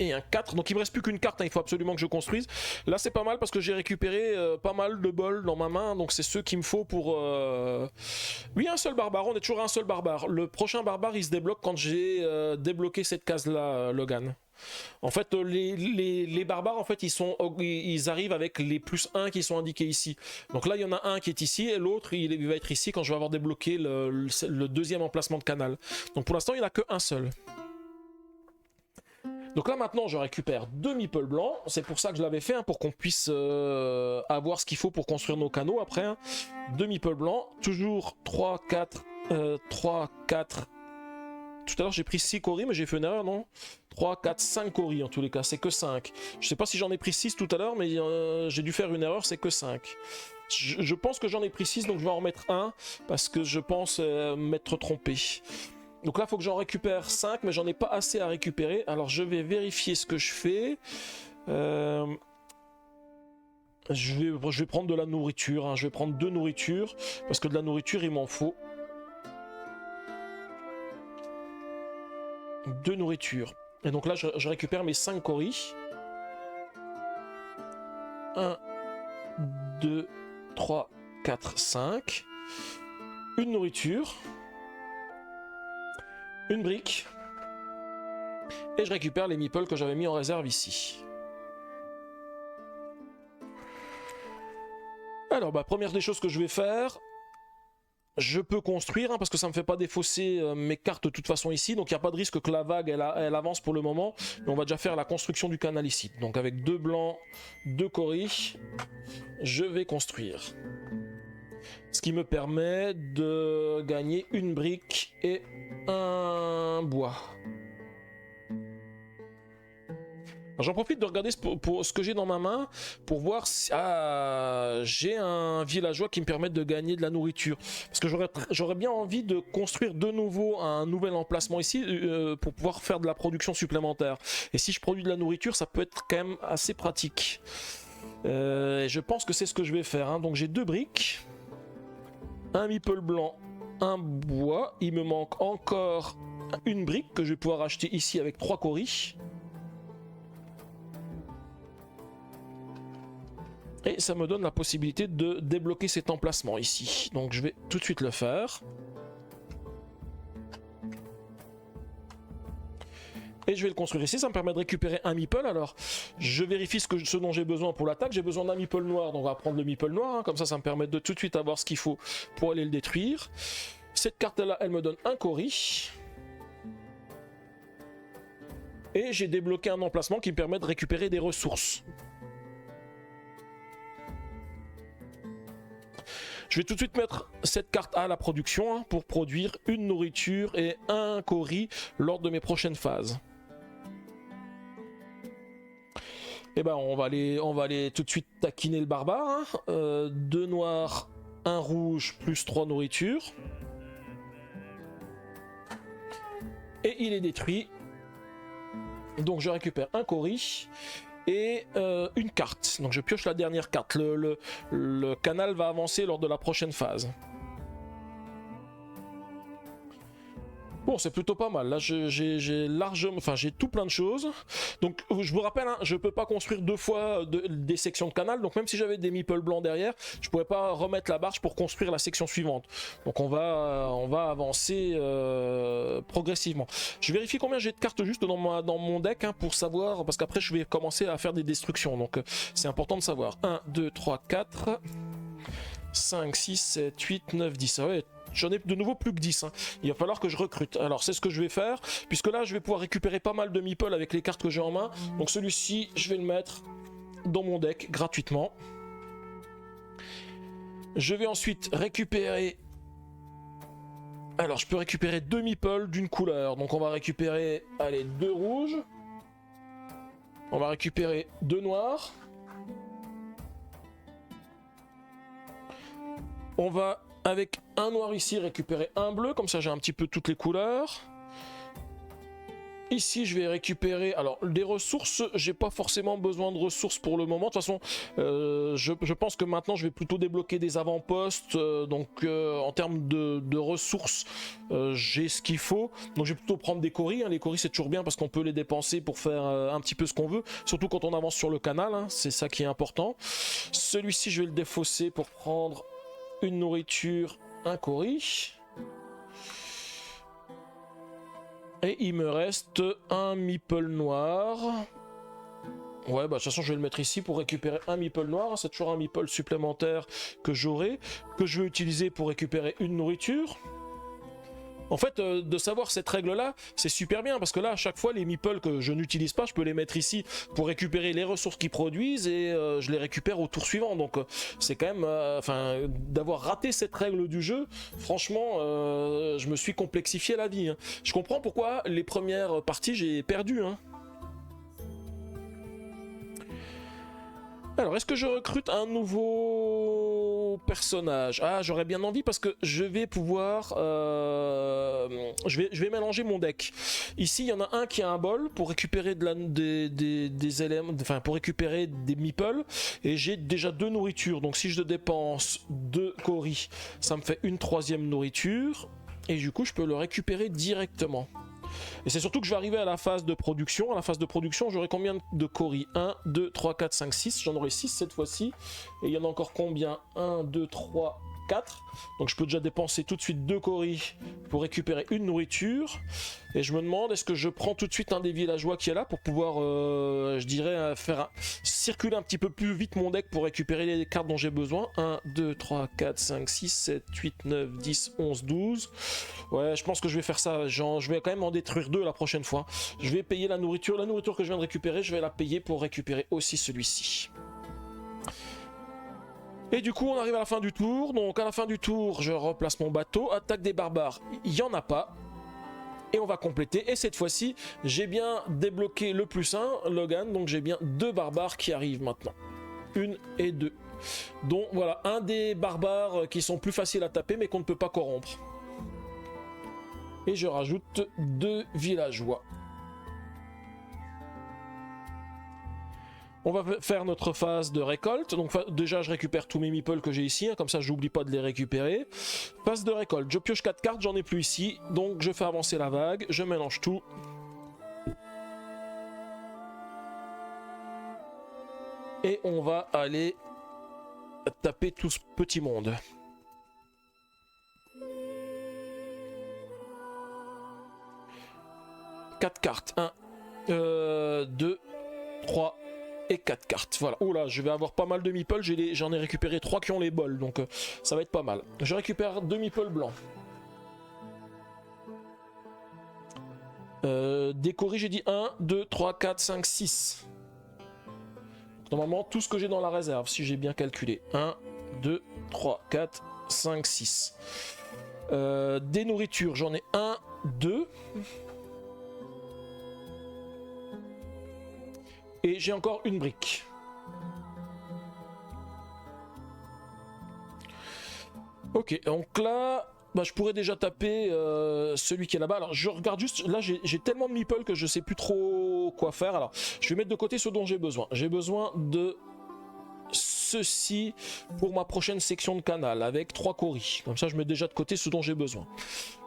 et un 4. Donc il me reste plus qu'une carte, hein, il faut absolument que je construise. Là c'est pas mal parce que j'ai récupéré pas mal de bols dans ma main, donc c'est ceux qu'il me faut pour... Oui, un seul barbare, on est toujours un seul barbare. Le prochain barbare il se débloque quand j'ai débloqué cette case-là, Logan. En fait, les barbares, en fait, ils arrivent avec les +1 qui sont indiqués ici. Donc là, il y en a un qui est ici et l'autre, il va être ici quand je vais avoir débloqué le deuxième emplacement de canal. Donc pour l'instant, il n'y en a qu'un seul. Donc là maintenant je récupère 2 meeples blancs, c'est pour ça que je l'avais fait, hein, pour qu'on puisse avoir ce qu'il faut pour construire nos canaux après. Hein. 2 meeples blancs, toujours 3, 4, 4... Tout à l'heure j'ai pris 6 coris mais j'ai fait une erreur, non? 3, 4, 5 coris en tous les cas, c'est que 5. Je sais pas si j'en ai pris 6 tout à l'heure, mais j'ai dû faire une erreur, c'est que 5. Je pense que j'en ai pris 6, donc je vais en remettre un, parce que je pense m'être trompé. Donc là, il faut que j'en récupère 5, mais j'en ai pas assez à récupérer. Alors, je vais vérifier ce que je fais. Je vais prendre de la nourriture. Hein. Je vais prendre 2 nourritures, parce que de la nourriture, il m'en faut. 2 nourritures. Et donc là, je récupère mes 5 coris. 1, 2, 3, 4, 5. Une nourriture. Une brique, et je récupère les meeples que j'avais mis en réserve ici. Alors, bah, première des choses que je vais faire, je peux construire, hein, parce que ça ne me fait pas défausser mes cartes de toute façon ici, donc il n'y a pas de risque que la vague elle avance pour le moment, mais on va déjà faire la construction du canal ici. Donc avec 2 blancs, 2 coris, je vais construire. Ce qui me permet de gagner une brique et un bois. J'en profite de regarder pour ce que j'ai dans ma main pour voir si j'ai un villageois qui me permet de gagner de la nourriture. Parce que j'aurais bien envie de construire de nouveau un nouvel emplacement ici pour pouvoir faire de la production supplémentaire. Et si je produis de la nourriture, ça peut être quand même assez pratique. Je pense que c'est ce que je vais faire. Hein. Donc j'ai 2 briques. Un meeple blanc, un bois. Il me manque encore une brique que je vais pouvoir acheter ici avec 3 coris. Et ça me donne la possibilité de débloquer cet emplacement ici. Donc je vais tout de suite le faire. Et je vais le construire ici, ça me permet de récupérer un meeple. Alors, je vérifie ce dont j'ai besoin pour l'attaque. J'ai besoin d'un meeple noir, donc on va prendre le meeple noir. Hein, comme ça me permet de tout de suite avoir ce qu'il faut pour aller le détruire. Cette carte-là, elle me donne un cori. Et j'ai débloqué un emplacement qui me permet de récupérer des ressources. Je vais tout de suite mettre cette carte à la production hein, pour produire une nourriture et un cori lors de mes prochaines phases. Et ben on va aller tout de suite taquiner le barbare. Hein. 2 noirs, 1 rouge, plus 3 nourritures. Et il est détruit. Donc je récupère un cori. et une carte. Donc je pioche la dernière carte. Le canal va avancer lors de la prochaine phase. Bon, c'est plutôt pas mal. Là, j'ai largement, enfin, j'ai tout plein de choses. Donc, je vous rappelle, hein, je peux pas construire deux fois des sections de canal. Donc, même si j'avais des meeples blancs derrière, je pourrais pas remettre la barge pour construire la section suivante. Donc, on va avancer progressivement. Je vérifie combien j'ai de cartes juste dans mon deck hein, pour savoir, parce qu'après, je vais commencer à faire des destructions. Donc, c'est important de savoir. 1, 2, 3, 4, 5, 6, 7, 8, 9, 10. Ah ouais. J'en ai de nouveau plus que 10. Hein. Il va falloir que je recrute. Alors c'est ce que je vais faire, puisque là je vais pouvoir récupérer pas mal de meeples avec les cartes que j'ai en main. Donc celui-ci, je vais le mettre dans mon deck gratuitement. Je vais ensuite récupérer... Alors je peux récupérer 2 meeples d'une couleur. Donc on va récupérer, allez, 2 rouges. On va récupérer 2 noirs. On va... avec un noir ici, récupérer un bleu, comme ça j'ai un petit peu toutes les couleurs. Ici je vais récupérer, alors des ressources, j'ai pas forcément besoin de ressources pour le moment, de toute façon je pense que maintenant je vais plutôt débloquer des avant-postes, donc en termes de ressources j'ai ce qu'il faut, donc je vais plutôt prendre des coris, hein. Les coris c'est toujours bien parce qu'on peut les dépenser pour faire un petit peu ce qu'on veut, surtout quand on avance sur le canal, hein. C'est ça qui est important. Celui-ci je vais le défausser pour prendre une nourriture, un cori. Et il me reste un meeple noir. Ouais, bah de toute façon, je vais le mettre ici pour récupérer un meeple noir. C'est toujours un meeple supplémentaire que j'aurai, que je vais utiliser pour récupérer une nourriture. En fait, de savoir cette règle-là, c'est super bien, parce que là, à chaque fois, les meeples que je n'utilise pas, je peux les mettre ici pour récupérer les ressources qu'ils produisent, et je les récupère au tour suivant. Donc, c'est quand même... Enfin, d'avoir raté cette règle du jeu, franchement, je me suis complexifié la vie. Hein. Je comprends pourquoi les premières parties, j'ai perdu. Hein. Alors, est-ce que je recrute un nouveau personnage? Ah, j'aurais bien envie parce que je vais pouvoir... je vais mélanger mon deck. Ici, il y en a un qui a un bol pour récupérer des éléments... Enfin, pour récupérer des meeples. Et j'ai déjà 2 nourritures. Donc, si je dépense 2 coris, ça me fait une 3e nourriture. Et du coup, je peux le récupérer directement. Et c'est surtout que je vais arriver à la phase de production. À la phase de production, j'aurai combien de coris? 1, 2, 3, 4, 5, 6. J'en aurai 6 cette fois-ci. Et il y en a encore combien? 1, 2, 3, 4. Donc je peux déjà dépenser tout de suite 2 coris pour récupérer une nourriture. Et je me demande, est-ce que je prends tout de suite un des villageois qui est là pour pouvoir, je dirais, circuler un petit peu plus vite mon deck pour récupérer les cartes dont j'ai besoin. 1, 2, 3, 4, 5, 6, 7, 8, 9, 10, 11, 12. Ouais, je pense que je vais faire ça. Je vais quand même en détruire 2 la prochaine fois. Je vais payer la nourriture. La nourriture que je viens de récupérer, je vais la payer pour récupérer aussi celui-ci. Et du coup, on arrive à la fin du tour. Donc, à la fin du tour, je replace mon bateau. Attaque des barbares, il n'y en a pas. Et on va compléter. Et cette fois-ci, j'ai bien débloqué le +1, Logan. Donc, j'ai bien 2 barbares qui arrivent maintenant. 1 et 2. Donc, voilà, un des barbares qui sont plus faciles à taper, mais qu'on ne peut pas corrompre. Et je rajoute 2 villageois. On va faire notre phase de récolte. Donc déjà je récupère tous mes meeples que j'ai ici, hein, comme ça j'oublie pas de les récupérer. Phase de récolte, je pioche 4 cartes, j'en ai plus ici. Donc je fais avancer la vague, je mélange tout. Et on va aller taper tout ce petit monde. Quatre cartes. 1, 2, 3... et 4 cartes, voilà. Oula, je vais avoir pas mal de meeples, j'en ai récupéré 3 qui ont les bols, donc ça va être pas mal. Je récupère 2 meeples blancs. Des coris, j'ai dit 1, 2, 3, 4, 5, 6. Normalement, tout ce que j'ai dans la réserve, si j'ai bien calculé. 1, 2, 3, 4, 5, 6. Des nourritures, j'en ai 1, 2... et j'ai encore une brique. Ok, donc là, bah, je pourrais déjà taper celui qui est là-bas. Alors je regarde juste, là j'ai tellement de meeple que je sais plus trop quoi faire. Alors je vais mettre de côté ce dont j'ai besoin. J'ai besoin de ceci pour ma prochaine section de canal avec 3 coris. Comme ça je mets déjà de côté ce dont j'ai besoin.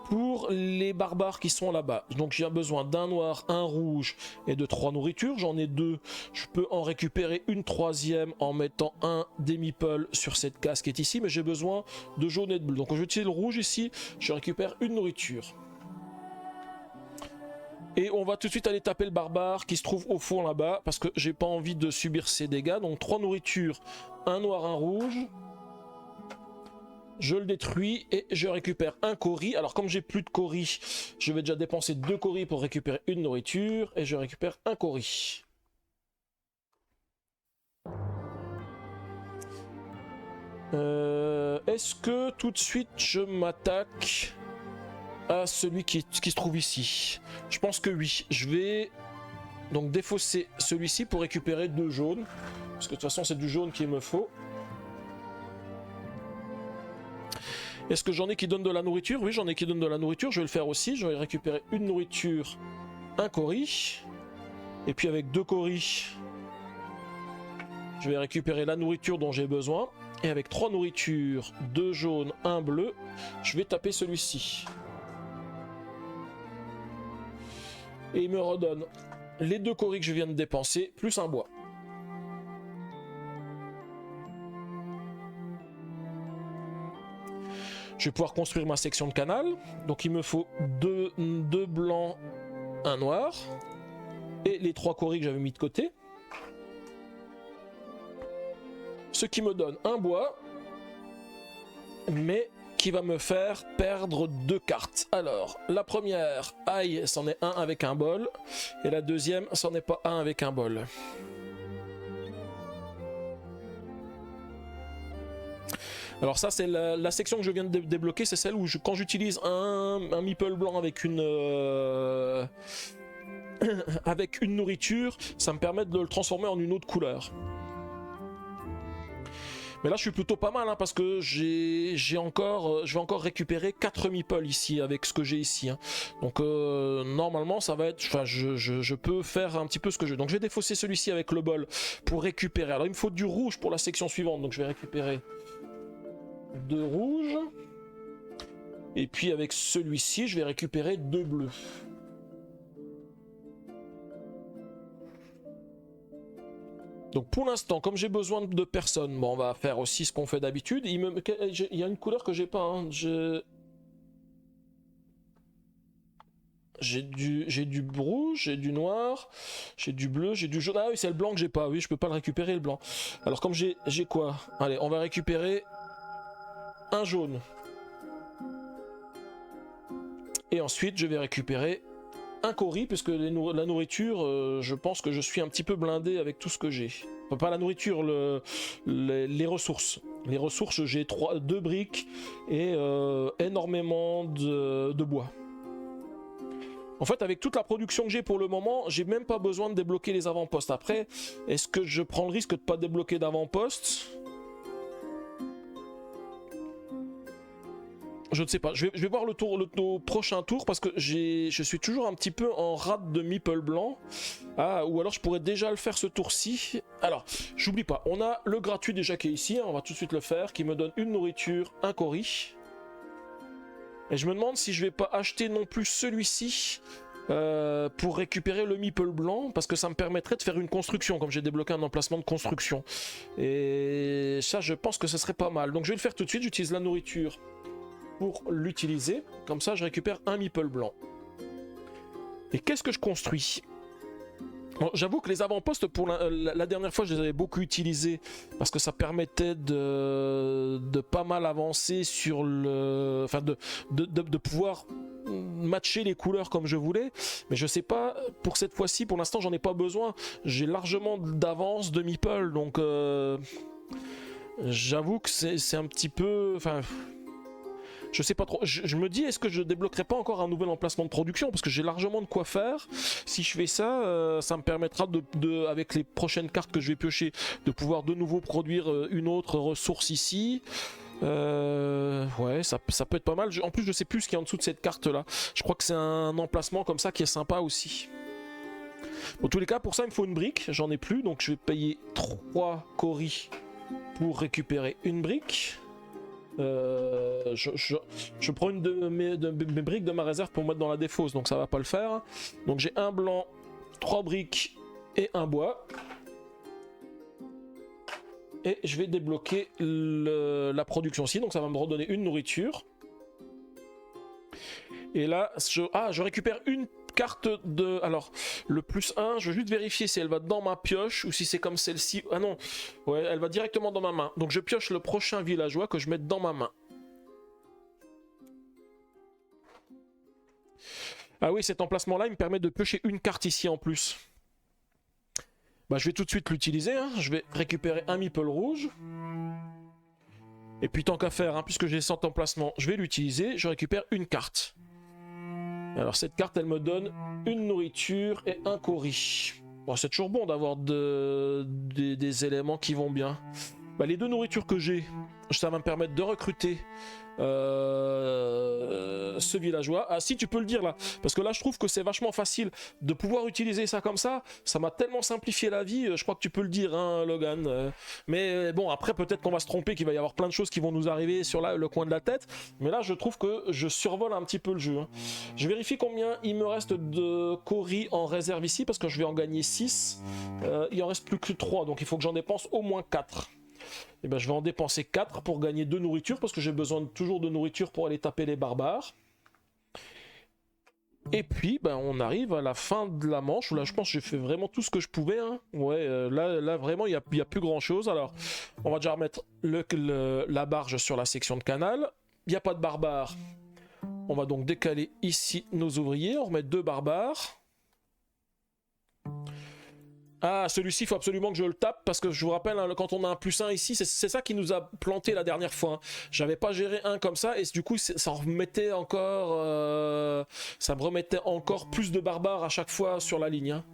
Pour les barbares qui sont là-bas, donc j'ai besoin d'un noir, un rouge et de 3 nourritures. J'en ai 2. Je peux en récupérer une troisième en mettant un des meeples sur cette case qui est ici, mais j'ai besoin de jaune et de bleu. Donc je vais utiliser le rouge ici, je récupère une nourriture. Et on va tout de suite aller taper le barbare qui se trouve au fond là-bas, parce que j'ai pas envie de subir ses dégâts. Donc 3 nourritures, un noir, un rouge. Je le détruis et je récupère un cori. Alors comme j'ai plus de cori, je vais déjà dépenser 2 cori pour récupérer une nourriture. Et je récupère un cori. Est-ce que tout de suite je m'attaque à celui qui se trouve ici? Je pense que oui. Je vais donc défausser celui-ci pour récupérer 2 jaunes. Parce que de toute façon c'est du jaune qu'il me faut. Est-ce que j'en ai qui donnent de la nourriture? Oui, j'en ai qui donnent de la nourriture. Je vais le faire aussi. Je vais récupérer une nourriture, un cori. Et puis avec 2 coris, je vais récupérer la nourriture dont j'ai besoin. Et avec 3 nourritures, 2 jaunes, 1 bleu, je vais taper celui-ci. Et il me redonne les 2 coris que je viens de dépenser, plus un bois. Je vais pouvoir construire ma section de canal. Donc il me faut 2 blancs, 1 noir. Et les 3 coris que j'avais mis de côté. Ce qui me donne un bois. Mais qui va me faire perdre 2 cartes. Alors, la première, aïe, c'en est un avec un bol. Et la deuxième, c'en est pas un avec un bol. Alors ça c'est la section que je viens de débloquer, c'est celle où quand j'utilise un meeple blanc avec une avec une nourriture, ça me permet de le transformer en une autre couleur. Mais là je suis plutôt pas mal hein, parce que je vais encore récupérer 4 meeples ici avec ce que j'ai ici. Hein. Donc normalement ça va être, enfin je peux faire un petit peu ce que je veux. Donc je vais défausser celui-ci avec le bol pour récupérer. Alors il me faut du rouge pour la section suivante, donc je vais récupérer 2 rouges. Et puis avec celui-ci, je vais récupérer 2 bleus. Donc pour l'instant, comme j'ai besoin de personnes, bon, on va faire aussi ce qu'on fait d'habitude. Il y a une couleur que j'ai pas. Hein. J'ai du rouge, j'ai du noir, j'ai du bleu, j'ai du jaune. Ah oui, c'est le blanc que j'ai pas. Oui, je peux pas le récupérer le blanc. Alors comme j'ai quoi? Allez, on va récupérer un jaune. Et ensuite, je vais récupérer un cori, puisque la nourriture, je pense que je suis un petit peu blindé avec tout ce que j'ai. Enfin, pas la nourriture, les ressources. Les ressources, j'ai 2 briques et énormément de bois. En fait, avec toute la production que j'ai pour le moment, j'ai même pas besoin de débloquer les avant-postes. Après, est-ce que je prends le risque de pas débloquer d'avant-postes ? Je ne sais pas, je vais voir le prochain tour parce que je suis toujours un petit peu en rate de meeple blanc. Ah, ou alors je pourrais déjà le faire ce tour-ci. Alors, j'oublie pas, on a le gratuit déjà qui est ici, hein, on va tout de suite le faire, qui me donne une nourriture, un cori. Et je me demande si je vais pas acheter non plus celui-ci pour récupérer le meeple blanc, parce que ça me permettrait de faire une construction, comme j'ai débloqué un emplacement de construction. Et ça, je pense que ce serait pas mal. Donc je vais le faire tout de suite, j'utilise la nourriture pour l'utiliser, comme ça je récupère un meeple blanc. Et qu'est-ce que je construis? Bon, j'avoue que les avant-postes pour la dernière fois je les avais beaucoup utilisés parce que ça permettait de pas mal avancer sur le, enfin de pouvoir matcher les couleurs comme je voulais, mais je sais pas pour cette fois-ci, pour l'instant j'en ai pas besoin, j'ai largement d'avance de meeple, donc j'avoue que c'est un petit peu, enfin je sais pas trop, je me dis est-ce que je débloquerai pas encore un nouvel emplacement de production parce que j'ai largement de quoi faire. Si je fais ça, ça me permettra avec les prochaines cartes que je vais piocher, de pouvoir de nouveau produire une autre ressource ici. Ouais, ça peut être pas mal. En plus, je sais plus ce qu'il y a en dessous de cette carte-là. Je crois que c'est un emplacement comme ça qui est sympa aussi. Dans tous les cas, pour ça, il me faut une brique. J'en ai plus, donc je vais payer 3 coris pour récupérer une brique. Je prends une de mes briques de ma réserve pour mettre dans la défausse, donc ça va pas le faire. Donc j'ai un blanc, 3 briques et un bois. Et je vais débloquer la production aussi, donc ça va me redonner une nourriture. Et là, je récupère une carte de... Alors, le +1, je veux juste vérifier si elle va dans ma pioche ou si c'est comme celle-ci. Ah non, ouais, elle va directement dans ma main. Donc je pioche le prochain villageois que je mette dans ma main. Ah oui, cet emplacement-là, il me permet de piocher une carte ici en plus. Bah, je vais tout de suite l'utiliser, hein. Je vais récupérer un meeple rouge. Et puis tant qu'à faire, hein, puisque j'ai 100 emplacements, je vais l'utiliser. Je récupère une carte. Alors cette carte, elle me donne une nourriture et un cori. Bon, c'est toujours bon d'avoir des éléments qui vont bien. Bah, les 2 nourritures que j'ai, ça va me permettre de recruter ce villageois. Ah si, tu peux le dire là, parce que là je trouve que c'est vachement facile de pouvoir utiliser ça comme ça m'a tellement simplifié la vie, je crois que tu peux le dire, hein, Logan. Mais bon, après peut-être qu'on va se tromper, qu'il va y avoir plein de choses qui vont nous arriver sur le coin de la tête, mais là je trouve que je survole un petit peu le jeu, hein. Je vérifie combien il me reste de coris en réserve ici, parce que je vais en gagner 6, il en reste plus que 3, donc il faut que j'en dépense au moins 4. Et ben, je vais en dépenser 4 pour gagner 2 nourritures, parce que j'ai besoin toujours de nourriture pour aller taper les barbares. Et puis ben, on arrive à la fin de la manche, où là je pense que j'ai fait vraiment tout ce que je pouvais, hein. Ouais, là vraiment il n'y a plus grand chose. Alors on va déjà remettre la barge sur la section de canal. Il n'y a pas de barbares. On va donc décaler ici nos ouvriers, on remet 2 barbares. Ah, celui-ci, il faut absolument que je le tape, parce que je vous rappelle, hein, quand on a un +1 ici, c'est ça qui nous a planté la dernière fois, hein. J'avais pas géré un comme ça, et du coup, ça remettait encore... ça me remettait encore plus de barbares à chaque fois sur la ligne, hein.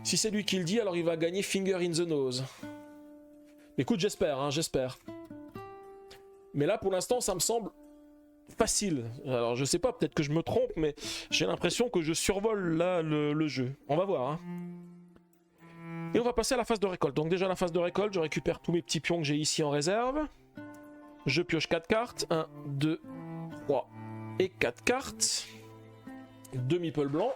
Si c'est lui qui le dit, alors il va gagner Finger in the Nose. Écoute, j'espère, hein, j'espère. Mais là, pour l'instant, ça me semble facile. Alors, je sais pas, peut-être que je me trompe, mais j'ai l'impression que je survole là le jeu. On va voir, hein. Et on va passer à la phase de récolte. Donc déjà la phase de récolte, je récupère tous mes petits pions que j'ai ici en réserve. Je pioche 4 cartes. 1, 2, 3 et 4 cartes. 2 meeples blancs.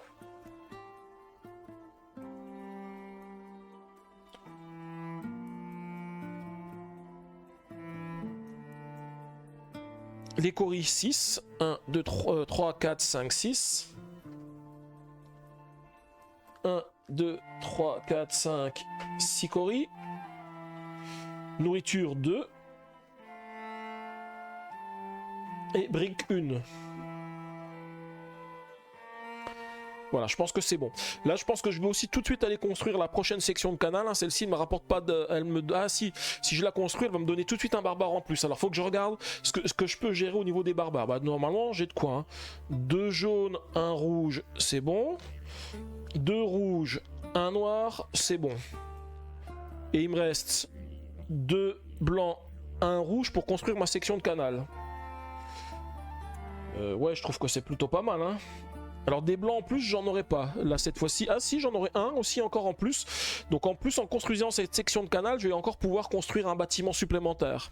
Les coris 6. 1, 2, 3, 4, 5, 6. 1, 2, 3, 4, 5, 6 coris. Nourriture 2. Et brique 1. Voilà, je pense que c'est bon. Là, je pense que je vais aussi tout de suite aller construire la prochaine section de canal, hein. Celle-ci ne me rapporte pas de... Ah si je la construis, elle va me donner tout de suite un barbare en plus. Alors, il faut que je regarde ce que je peux gérer au niveau des barbares. Bah, normalement, j'ai de quoi, hein. 2 jaunes, 1 rouge, c'est bon. 2 rouges, 1 noir, c'est bon. Et il me reste 2 blancs, 1 rouge pour construire ma section de canal. Ouais, je trouve que c'est plutôt pas mal, hein. Alors des blancs en plus, j'en aurai pas. Là, cette fois-ci... Ah si, j'en aurai un aussi encore en plus. Donc en plus, en construisant cette section de canal, je vais encore pouvoir construire un bâtiment supplémentaire.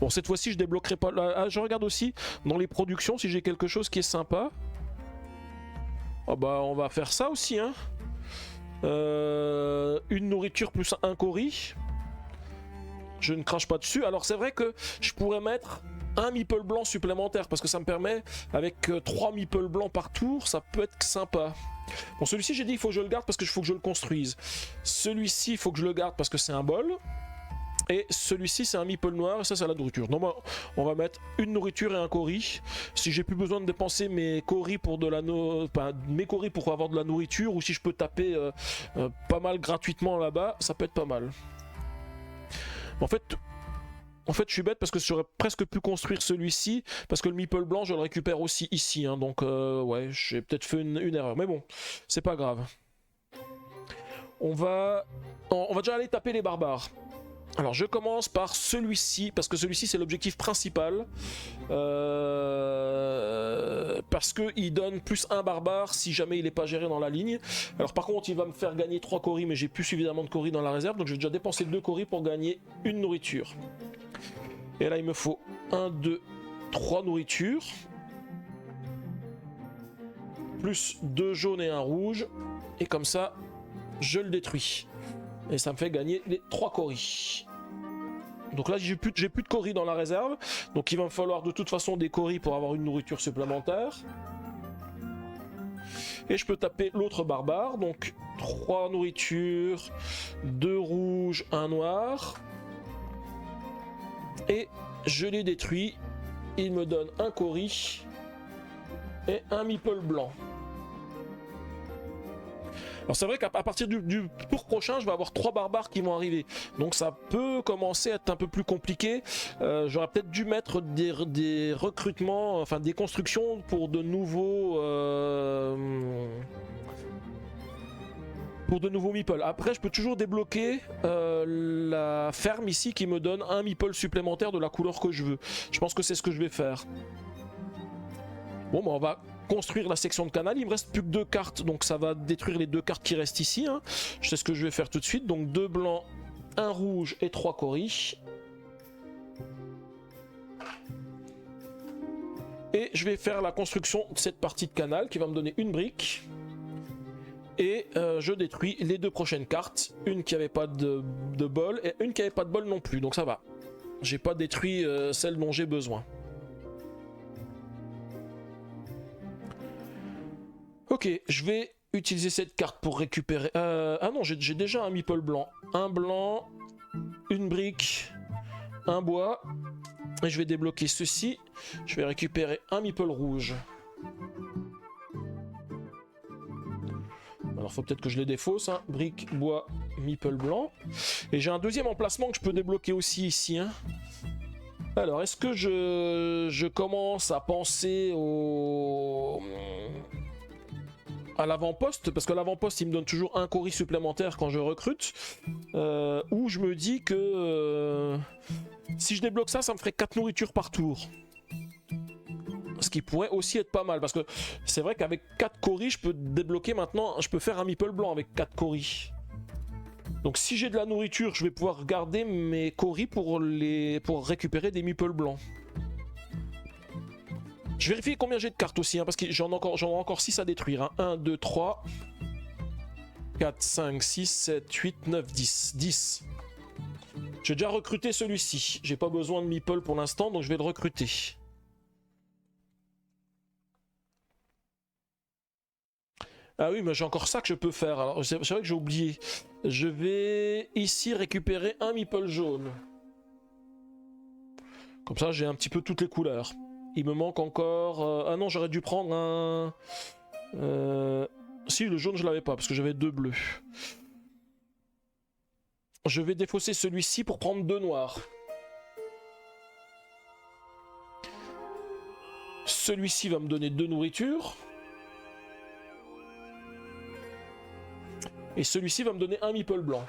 Bon, cette fois-ci, je débloquerai pas... Ah, je regarde aussi dans les productions si j'ai quelque chose qui est sympa. Ah bah, on va faire ça aussi, hein. Une nourriture plus un cori. Je ne crache pas dessus. Alors c'est vrai que je pourrais mettre un meeple blanc supplémentaire, parce que ça me permet, avec 3 meeples blancs par tour, ça peut être sympa. Bon, celui-ci, j'ai dit il faut que je le garde parce qu'il faut que je le construise. Celui-ci, il faut que je le garde parce que c'est un bol. Et celui-ci, c'est un meeple noir, et ça, c'est la nourriture. Donc, on va mettre une nourriture et un cori. Si j'ai plus besoin de dépenser mes coris pour mes coris pour avoir de la nourriture, ou si je peux taper pas mal gratuitement là-bas, ça peut être pas mal. En fait, je suis bête parce que j'aurais presque pu construire celui-ci, parce que le meeple blanc, je le récupère aussi ici, hein. Donc, ouais, j'ai peut-être fait une erreur. Mais bon, c'est pas grave. On va déjà aller taper les barbares. Alors je commence par celui-ci, parce que celui-ci c'est l'objectif principal. Parce qu'il donne plus un barbare si jamais il n'est pas géré dans la ligne. Alors par contre il va me faire gagner 3 coris, mais j'ai plus suffisamment de coris dans la réserve, donc je vais déjà dépenser 2 coris pour gagner une nourriture. Et là il me faut 1, 2, 3 nourritures. Plus 2 jaunes et 1 rouge. Et comme ça, je le détruis. Et ça me fait gagner les 3 coris. Donc là, j'ai plus de coris dans la réserve. Donc il va me falloir de toute façon des coris pour avoir une nourriture supplémentaire. Et je peux taper l'autre barbare. Donc 3 nourritures, 2 rouges, 1 noir. Et je les détruis. Il me donne un cori et un meeple blanc. Alors c'est vrai qu'à partir du tour prochain, je vais avoir 3 barbares qui vont arriver. Donc ça peut commencer à être un peu plus compliqué. J'aurais peut-être dû mettre des recrutements, enfin des constructions pour de nouveaux... meeples. Après, je peux toujours débloquer la ferme ici qui me donne un meeple supplémentaire de la couleur que je veux. Je pense que c'est ce que je vais faire. Bon, bah on va construire la section de canal. Il me reste plus que 2 cartes, donc ça va détruire les 2 cartes qui restent ici. Hein. Je sais ce que je vais faire tout de suite. Donc 2 blancs, 1 rouge et 3 coris. Et je vais faire la construction de cette partie de canal qui va me donner une brique. Et je détruis les 2 prochaines cartes. Une qui n'avait pas de bol et une qui n'avait pas de bol non plus. Donc ça va. J'ai pas détruit celle dont j'ai besoin. Ok, je vais utiliser cette carte pour récupérer... Ah non, j'ai déjà un meeple blanc. Un blanc, une brique, un bois. Et je vais débloquer ceci. Je vais récupérer un meeple rouge. Alors faut peut-être que je les défausse. Hein. Brique, bois, meeple blanc. Et j'ai un deuxième emplacement que je peux débloquer aussi ici. Hein. Alors, est-ce que je commence à penser à l'avant-poste, parce que l'avant-poste il me donne toujours un coris supplémentaire quand je recrute, où je me dis que si je débloque ça, ça me ferait 4 nourritures par tour. Ce qui pourrait aussi être pas mal, parce que c'est vrai qu'avec 4 coris, je peux débloquer maintenant, je peux faire un meeple blanc avec 4 coris. Donc si j'ai de la nourriture, je vais pouvoir garder mes coris pour récupérer des meeples blancs. Je vérifie combien j'ai de cartes aussi, hein, parce que j'en ai encore 6 à détruire. Hein. 1, 2, 3, 4, 5, 6, 7, 8, 9, 10. 10. J'ai déjà recruté celui-ci. J'ai pas besoin de meeple pour l'instant, donc je vais le recruter. Ah oui, mais j'ai encore ça que je peux faire. Alors, c'est vrai que j'ai oublié. Je vais ici récupérer un meeple jaune. Comme ça, j'ai un petit peu toutes les couleurs. Il me manque encore... Ah non, j'aurais dû prendre un... Si, le jaune, je l'avais pas, parce que j'avais 2 bleus. Je vais défausser celui-ci pour prendre 2 noirs. Celui-ci va me donner 2 nourritures. Et celui-ci va me donner un meeple blanc.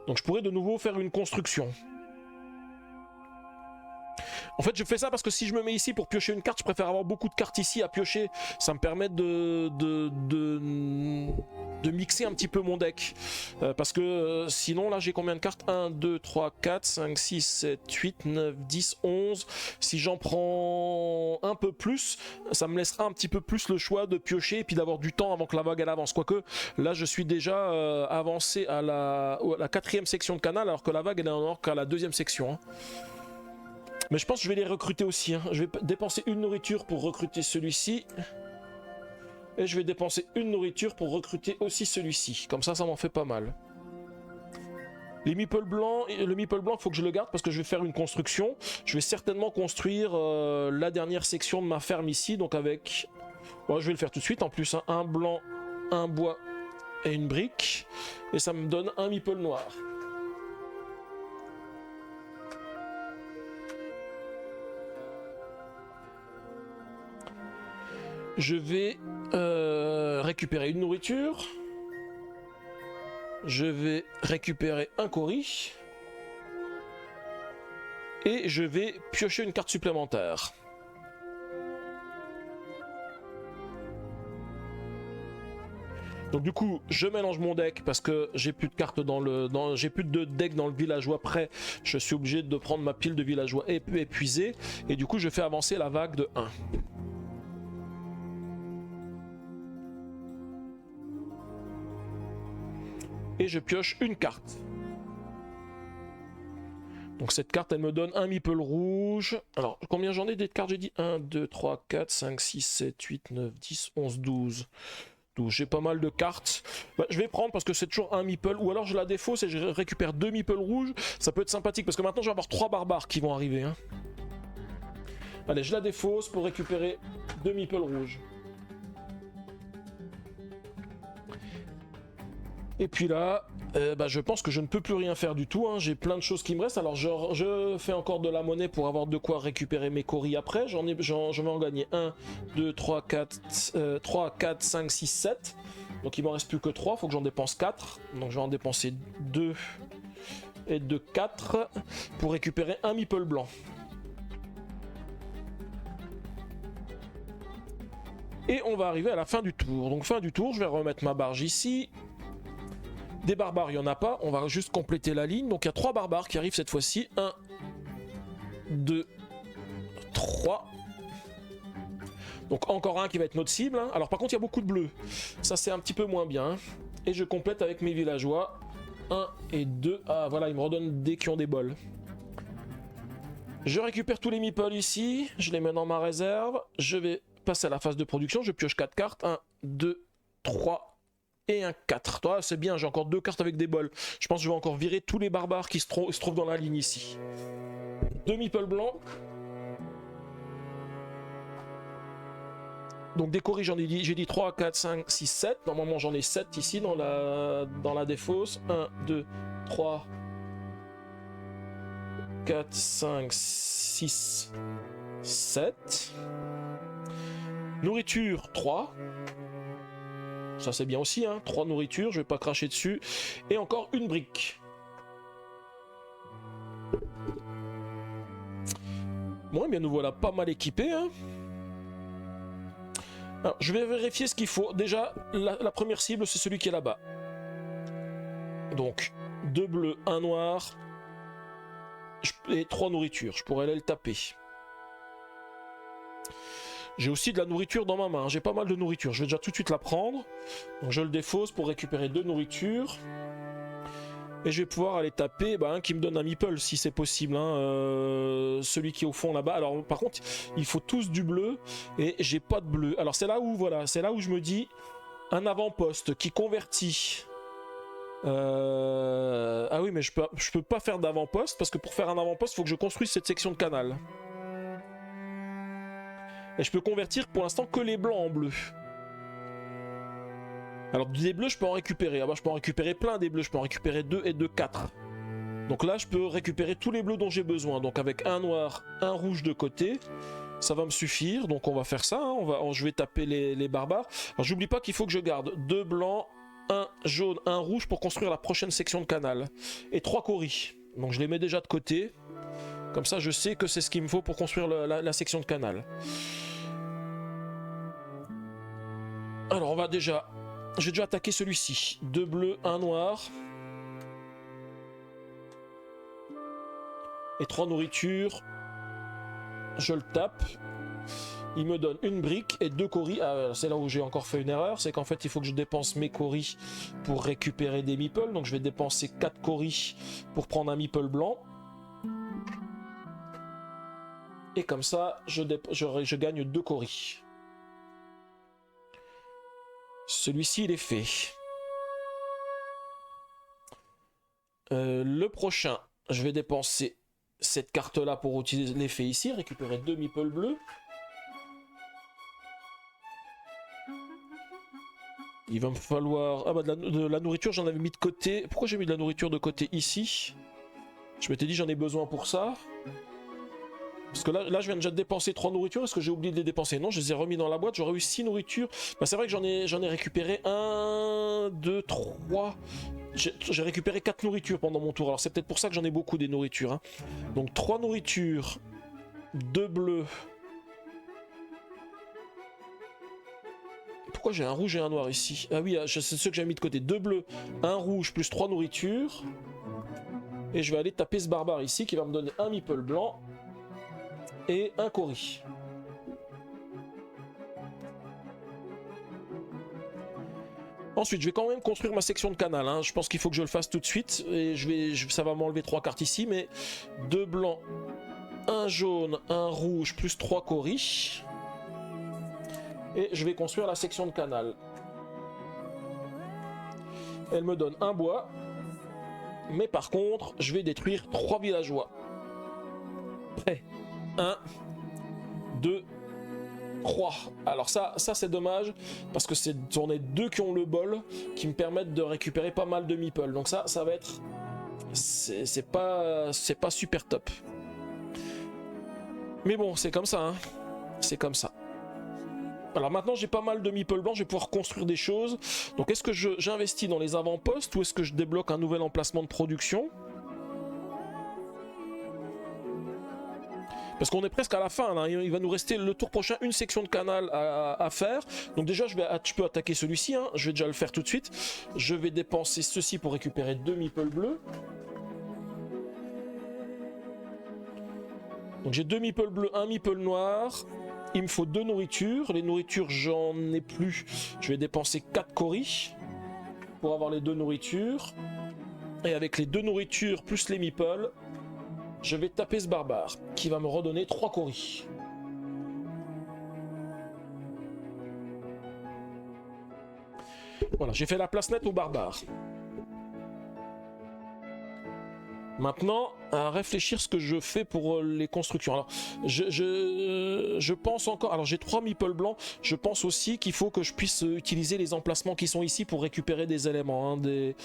Donc je pourrais de nouveau faire une construction. En fait, je fais ça parce que si je me mets ici pour piocher une carte, je préfère avoir beaucoup de cartes ici à piocher. Ça me permet de mixer un petit peu mon deck. Parce que sinon, là, j'ai combien de cartes? 1, 2, 3, 4, 5, 6, 7, 8, 9, 10, 11. Si j'en prends un peu plus, ça me laissera un petit peu plus le choix de piocher et puis d'avoir du temps avant que la vague elle avance. Quoique, là, je suis déjà avancé à la 4e section de canal, alors que la vague elle est encore qu'à la 2e section. Hein. Mais je pense que je vais les recruter aussi. Hein. Je vais dépenser une nourriture pour recruter celui-ci. Et je vais dépenser une nourriture pour recruter aussi celui-ci. Comme ça, ça m'en fait pas mal. Les meeples blancs, le meeple blanc, il faut que je le garde parce que je vais faire une construction. Je vais certainement construire la dernière section de ma ferme ici. Donc avec... Bon, je vais le faire tout de suite en plus. Hein. Un blanc, un bois et une brique. Et ça me donne un meeple noir. Je vais récupérer une nourriture. Je vais récupérer un Cory. Et je vais piocher une carte supplémentaire. Donc du coup, je mélange mon deck parce que j'ai plus de cartes j'ai plus de deck dans le villageois prêt. Je suis obligé de prendre ma pile de villageois épuisée. Et du coup, je fais avancer la vague de 1. Et je pioche une carte. Donc cette carte, elle me donne un meeple rouge. Alors, combien j'en ai des cartes? J'ai dit 1, 2, 3, 4, 5, 6, 7, 8, 9, 10, 11, 12. J'ai pas mal de cartes. Bah, je vais prendre parce que c'est toujours un meeple. Ou alors je la défausse et je récupère 2 meeples rouges. Ça peut être sympathique parce que maintenant je vais avoir 3 barbares qui vont arriver. Hein. Allez, je la défausse pour récupérer 2 meeples rouges. Et puis là, je pense que je ne peux plus rien faire du tout. Hein. J'ai plein de choses qui me restent. Alors je fais encore de la monnaie pour avoir de quoi récupérer mes Cory après. Je vais en gagner 1, 2, 3, 4, 5, 6, 7. Donc il m'en reste plus que 3. Il faut que j'en dépense 4. Donc je vais en dépenser 2 et 2, 4 pour récupérer un meeple blanc. Et on va arriver à la fin du tour. Donc fin du tour, je vais remettre ma barge ici. Des barbares, il n'y en a pas. On va juste compléter la ligne. Donc il y a 3 barbares qui arrivent cette fois-ci. 1, 2, 3. Donc encore un qui va être notre cible. Hein. Alors par contre, il y a beaucoup de bleus. Ça, c'est un petit peu moins bien. Et je complète avec mes villageois. 1 et 2. Ah voilà, ils me redonnent des qui ont des bols. Je récupère tous les meeples ici. Je les mets dans ma réserve. Je vais passer à la phase de production. Je pioche 4 cartes. 1, 2, 3. Et un 4. Ah, c'est bien, j'ai encore 2 cartes avec des bols. Je pense que je vais encore virer tous les barbares qui se trouvent dans la ligne ici. 2 meeples blancs. Donc des Cory, j'ai dit 3, 4, 5, 6, 7. Normalement j'en ai 7 ici dans la défausse. 1, 2, 3, 4, 5, 6, 7. Nourriture, 3. Ça c'est bien aussi, hein. 3 nourritures, je vais pas cracher dessus. Et encore une brique. Bon, eh bien nous voilà pas mal équipés, hein. Alors, je vais vérifier ce qu'il faut. Déjà, la première cible, c'est celui qui est là-bas. Donc, 2 bleus, 1 noir. Et 3 nourritures. Je pourrais aller le taper. J'ai aussi de la nourriture dans ma main, j'ai pas mal de nourriture, je vais déjà tout de suite la prendre. Donc je le défausse pour récupérer 2 nourritures. Et je vais pouvoir aller taper un qui me donne un meeple si c'est possible. Hein. Celui qui est au fond là-bas. Alors par contre, il faut tous du bleu et j'ai pas de bleu. Alors c'est là où je me dis, un avant-poste qui convertit. Ah oui, mais je peux pas faire d'avant-poste parce que pour faire un avant-poste, il faut que je construise cette section de canal. Et je peux convertir pour l'instant que les blancs en bleu. Alors des bleus, je peux en récupérer. Ah bah, je peux en récupérer plein des bleus. Je peux en récupérer 2 et 2, 4. Donc là, je peux récupérer tous les bleus dont j'ai besoin. Donc avec un noir, un rouge de côté, ça va me suffire. Donc on va faire ça. Hein. Je vais taper les barbares. Alors j'oublie pas qu'il faut que je garde 2 blancs, 1 jaune, 1 rouge pour construire la prochaine section de canal. Et 3 Cory. Donc je les mets déjà de côté. Comme ça, je sais que c'est ce qu'il me faut pour construire la section de canal. Alors je vais déjà attaquer celui-ci. 2 bleus, 1 noir. Et 3 nourritures. Je le tape. Il me donne une brique et 2 Cory. Ah, c'est là où j'ai encore fait une erreur. C'est qu'en fait il faut que je dépense mes Cory pour récupérer des meeples. Donc je vais dépenser 4 Cory pour prendre un meeple blanc. Et comme ça, je gagne 2 Cory. Celui-ci, il est fait. Le prochain, je vais dépenser cette carte-là pour utiliser l'effet ici, récupérer 2 meeples bleus. Il va me falloir... Ah bah de la nourriture, j'en avais mis de côté. Pourquoi j'ai mis de la nourriture de côté ici? Je m'étais dit j'en ai besoin pour ça. Parce que là je viens déjà de dépenser 3 nourritures. Est-ce que j'ai oublié de les dépenser? Non, je les ai remis dans la boîte. J'aurais eu 6 nourritures. Bah, c'est vrai que j'en ai récupéré 1, 2, 3. J'ai récupéré 4 nourritures pendant mon tour. Alors c'est peut-être pour ça que j'en ai beaucoup des nourritures. Hein. Donc 3 nourritures, 2 bleus. Pourquoi j'ai un rouge et un noir ici? Ah oui, c'est ceux que j'ai mis de côté. 2 bleus, 1 rouge plus 3 nourritures. Et je vais aller taper ce barbare ici qui va me donner un meeple blanc et un Cory. Ensuite, je vais quand même construire ma section de canal. Hein. Je pense qu'il faut que je le fasse tout de suite. Et ça va m'enlever 3 cartes ici. Mais 2 blancs, 1 jaune, 1 rouge, plus 3 Cory. Et je vais construire la section de canal. Elle me donne un bois. Mais par contre, je vais détruire 3 villageois. Prêt. 1, 2, 3. Alors ça c'est dommage parce que c'en est 2 qui ont le bol qui me permettent de récupérer pas mal de meeple. Donc ça va être c'est pas super top. Mais bon, c'est comme ça hein. C'est comme ça. Alors maintenant j'ai pas mal de meeple blanc, je vais pouvoir construire des choses. Donc est-ce que j'investis dans les avant-postes ou est-ce que je débloque un nouvel emplacement de production? Parce qu'on est presque à la fin, là. Il va nous rester le tour prochain une section de canal à faire. Donc déjà, je peux attaquer celui-ci, hein. Je vais déjà le faire tout de suite. Je vais dépenser ceci pour récupérer 2 meeple bleus. Donc j'ai 2 meeple bleus, 1 meeple noir. Il me faut 2 nourritures. Les nourritures, j'en ai plus. Je vais dépenser 4 Cory pour avoir les 2 nourritures. Et avec les 2 nourritures plus les meeples, je vais taper ce barbare, qui va me redonner 3 Cory. Voilà, j'ai fait la place nette au barbare. Maintenant, à réfléchir ce que je fais pour les constructions. Alors, je pense encore... Alors, j'ai 3 meeple blancs. Je pense aussi qu'il faut que je puisse utiliser les emplacements qui sont ici pour récupérer des éléments. Hein, de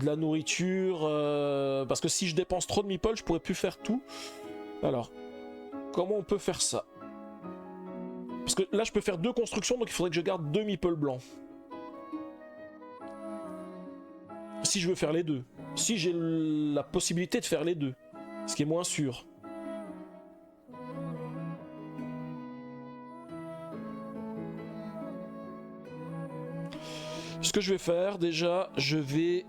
la nourriture. Parce que si je dépense trop de meeple, je pourrais plus faire tout. Alors, comment on peut faire ça? Parce que là, je peux faire 2 constructions, donc il faudrait que je garde 2 meeple blancs. Si je veux faire les deux. Si j'ai la possibilité de faire les deux. Ce qui est moins sûr. Ce que je vais faire, déjà, j'aurais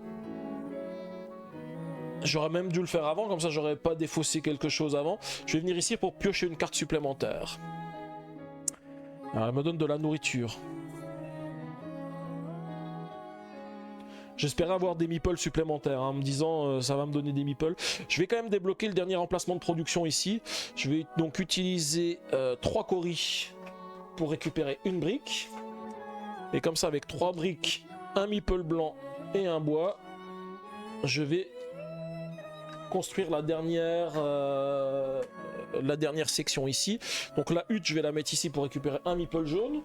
même dû le faire avant, comme ça j'aurais pas défaussé quelque chose avant. Je vais venir ici pour piocher une carte supplémentaire. Alors, elle me donne de la nourriture. J'espérais avoir des meeples supplémentaires, hein, en me disant ça va me donner des meeples. Je vais quand même débloquer le dernier emplacement de production ici. Je vais donc utiliser 3 Cory pour récupérer une brique. Et comme ça, avec 3 briques, un meeple blanc et un bois, je vais construire la dernière section ici. Donc la hutte, je vais la mettre ici pour récupérer un meeple jaune.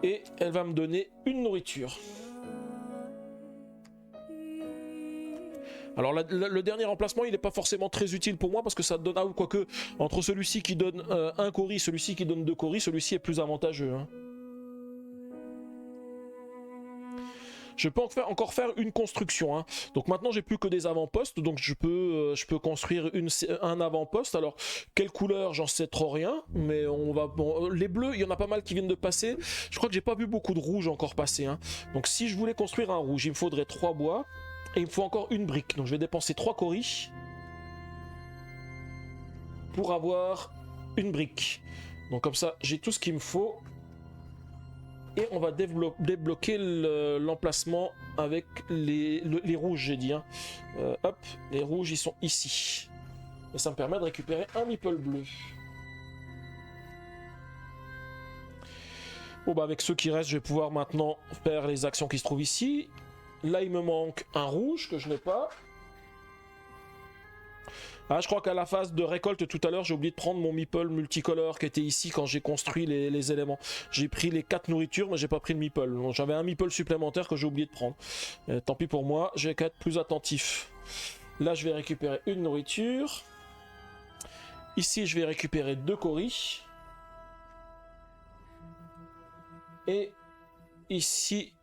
Et elle va me donner une nourriture. Alors le dernier emplacement, il n'est pas forcément très utile pour moi parce que ça donne... Ah, quoique, entre celui-ci qui donne 1 Cory, celui-ci qui donne 2 Cory, celui-ci est plus avantageux. Hein. Je peux encore faire une construction. Hein. Donc maintenant, j'ai plus que des avant-postes. Donc je peux construire un avant-poste. Alors, quelle couleur, j'en sais trop rien. Mais on va... Bon, les bleus, il y en a pas mal qui viennent de passer. Je crois que j'ai pas vu beaucoup de rouge encore passer. Hein. Donc si je voulais construire un rouge, il me faudrait 3 bois. Et il me faut encore une brique. Donc je vais dépenser 3 Cory pour avoir une brique. Donc comme ça, j'ai tout ce qu'il me faut. Et on va débloquer l'emplacement avec les rouges, j'ai dit. Hein. Hop, les rouges, ils sont ici. Et ça me permet de récupérer un meeple bleu. Bon bah avec ceux qui restent, je vais pouvoir maintenant faire les actions qui se trouvent ici. Là, il me manque un rouge que je n'ai pas. Ah, je crois qu'à la phase de récolte tout à l'heure, j'ai oublié de prendre mon meeple multicolore qui était ici quand j'ai construit les éléments. J'ai pris les 4 nourritures, mais j'ai pas pris le meeple. Donc j'avais un meeple supplémentaire que j'ai oublié de prendre. Tant pis pour moi, j'ai qu'à être plus attentif. Là, je vais récupérer une nourriture. Ici, je vais récupérer 2 coris. Et ici,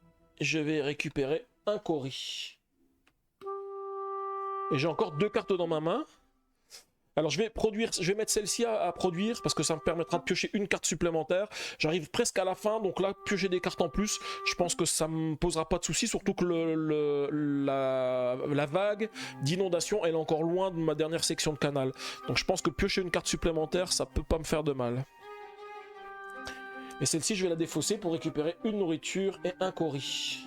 je vais récupérer un cori. Et j'ai encore 2 cartes dans ma main. Alors je vais mettre celle-ci à produire parce que ça me permettra de piocher une carte supplémentaire. J'arrive presque à la fin, donc là, piocher des cartes en plus, je pense que ça me posera pas de soucis, surtout que la vague d'inondation, elle est encore loin de ma dernière section de canal. Donc je pense que piocher une carte supplémentaire, ça peut pas me faire de mal. Et celle-ci, je vais la défausser pour récupérer une nourriture et un cori.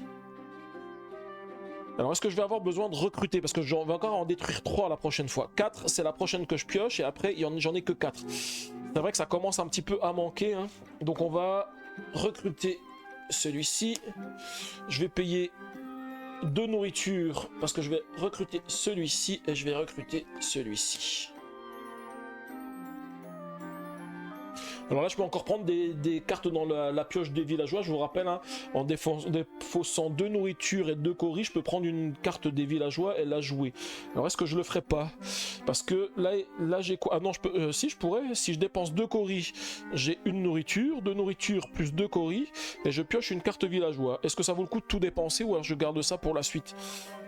Alors, est-ce que je vais avoir besoin de recruter? Parce que j'en vais encore en détruire 3 la prochaine fois. 4, c'est la prochaine que je pioche, et après, j'en ai que 4. C'est vrai que ça commence un petit peu à manquer, hein. Donc, on va recruter celui-ci. Je vais payer 2 nourritures, parce que je vais recruter celui-ci, et je vais recruter celui-ci. Alors là, je peux encore prendre des cartes dans la pioche des villageois. Je vous rappelle, hein, en défaussant 2 nourritures et 2 coris, je peux prendre une carte des villageois et la jouer. Alors est-ce que je le ferai pas? Parce que là j'ai quoi? Ah non, si je pourrais. Si je dépense 2 coris, j'ai une nourriture, 2 nourritures plus 2 coris, et je pioche une carte villageois. Est-ce que ça vaut le coup de tout dépenser ou alors je garde ça pour la suite?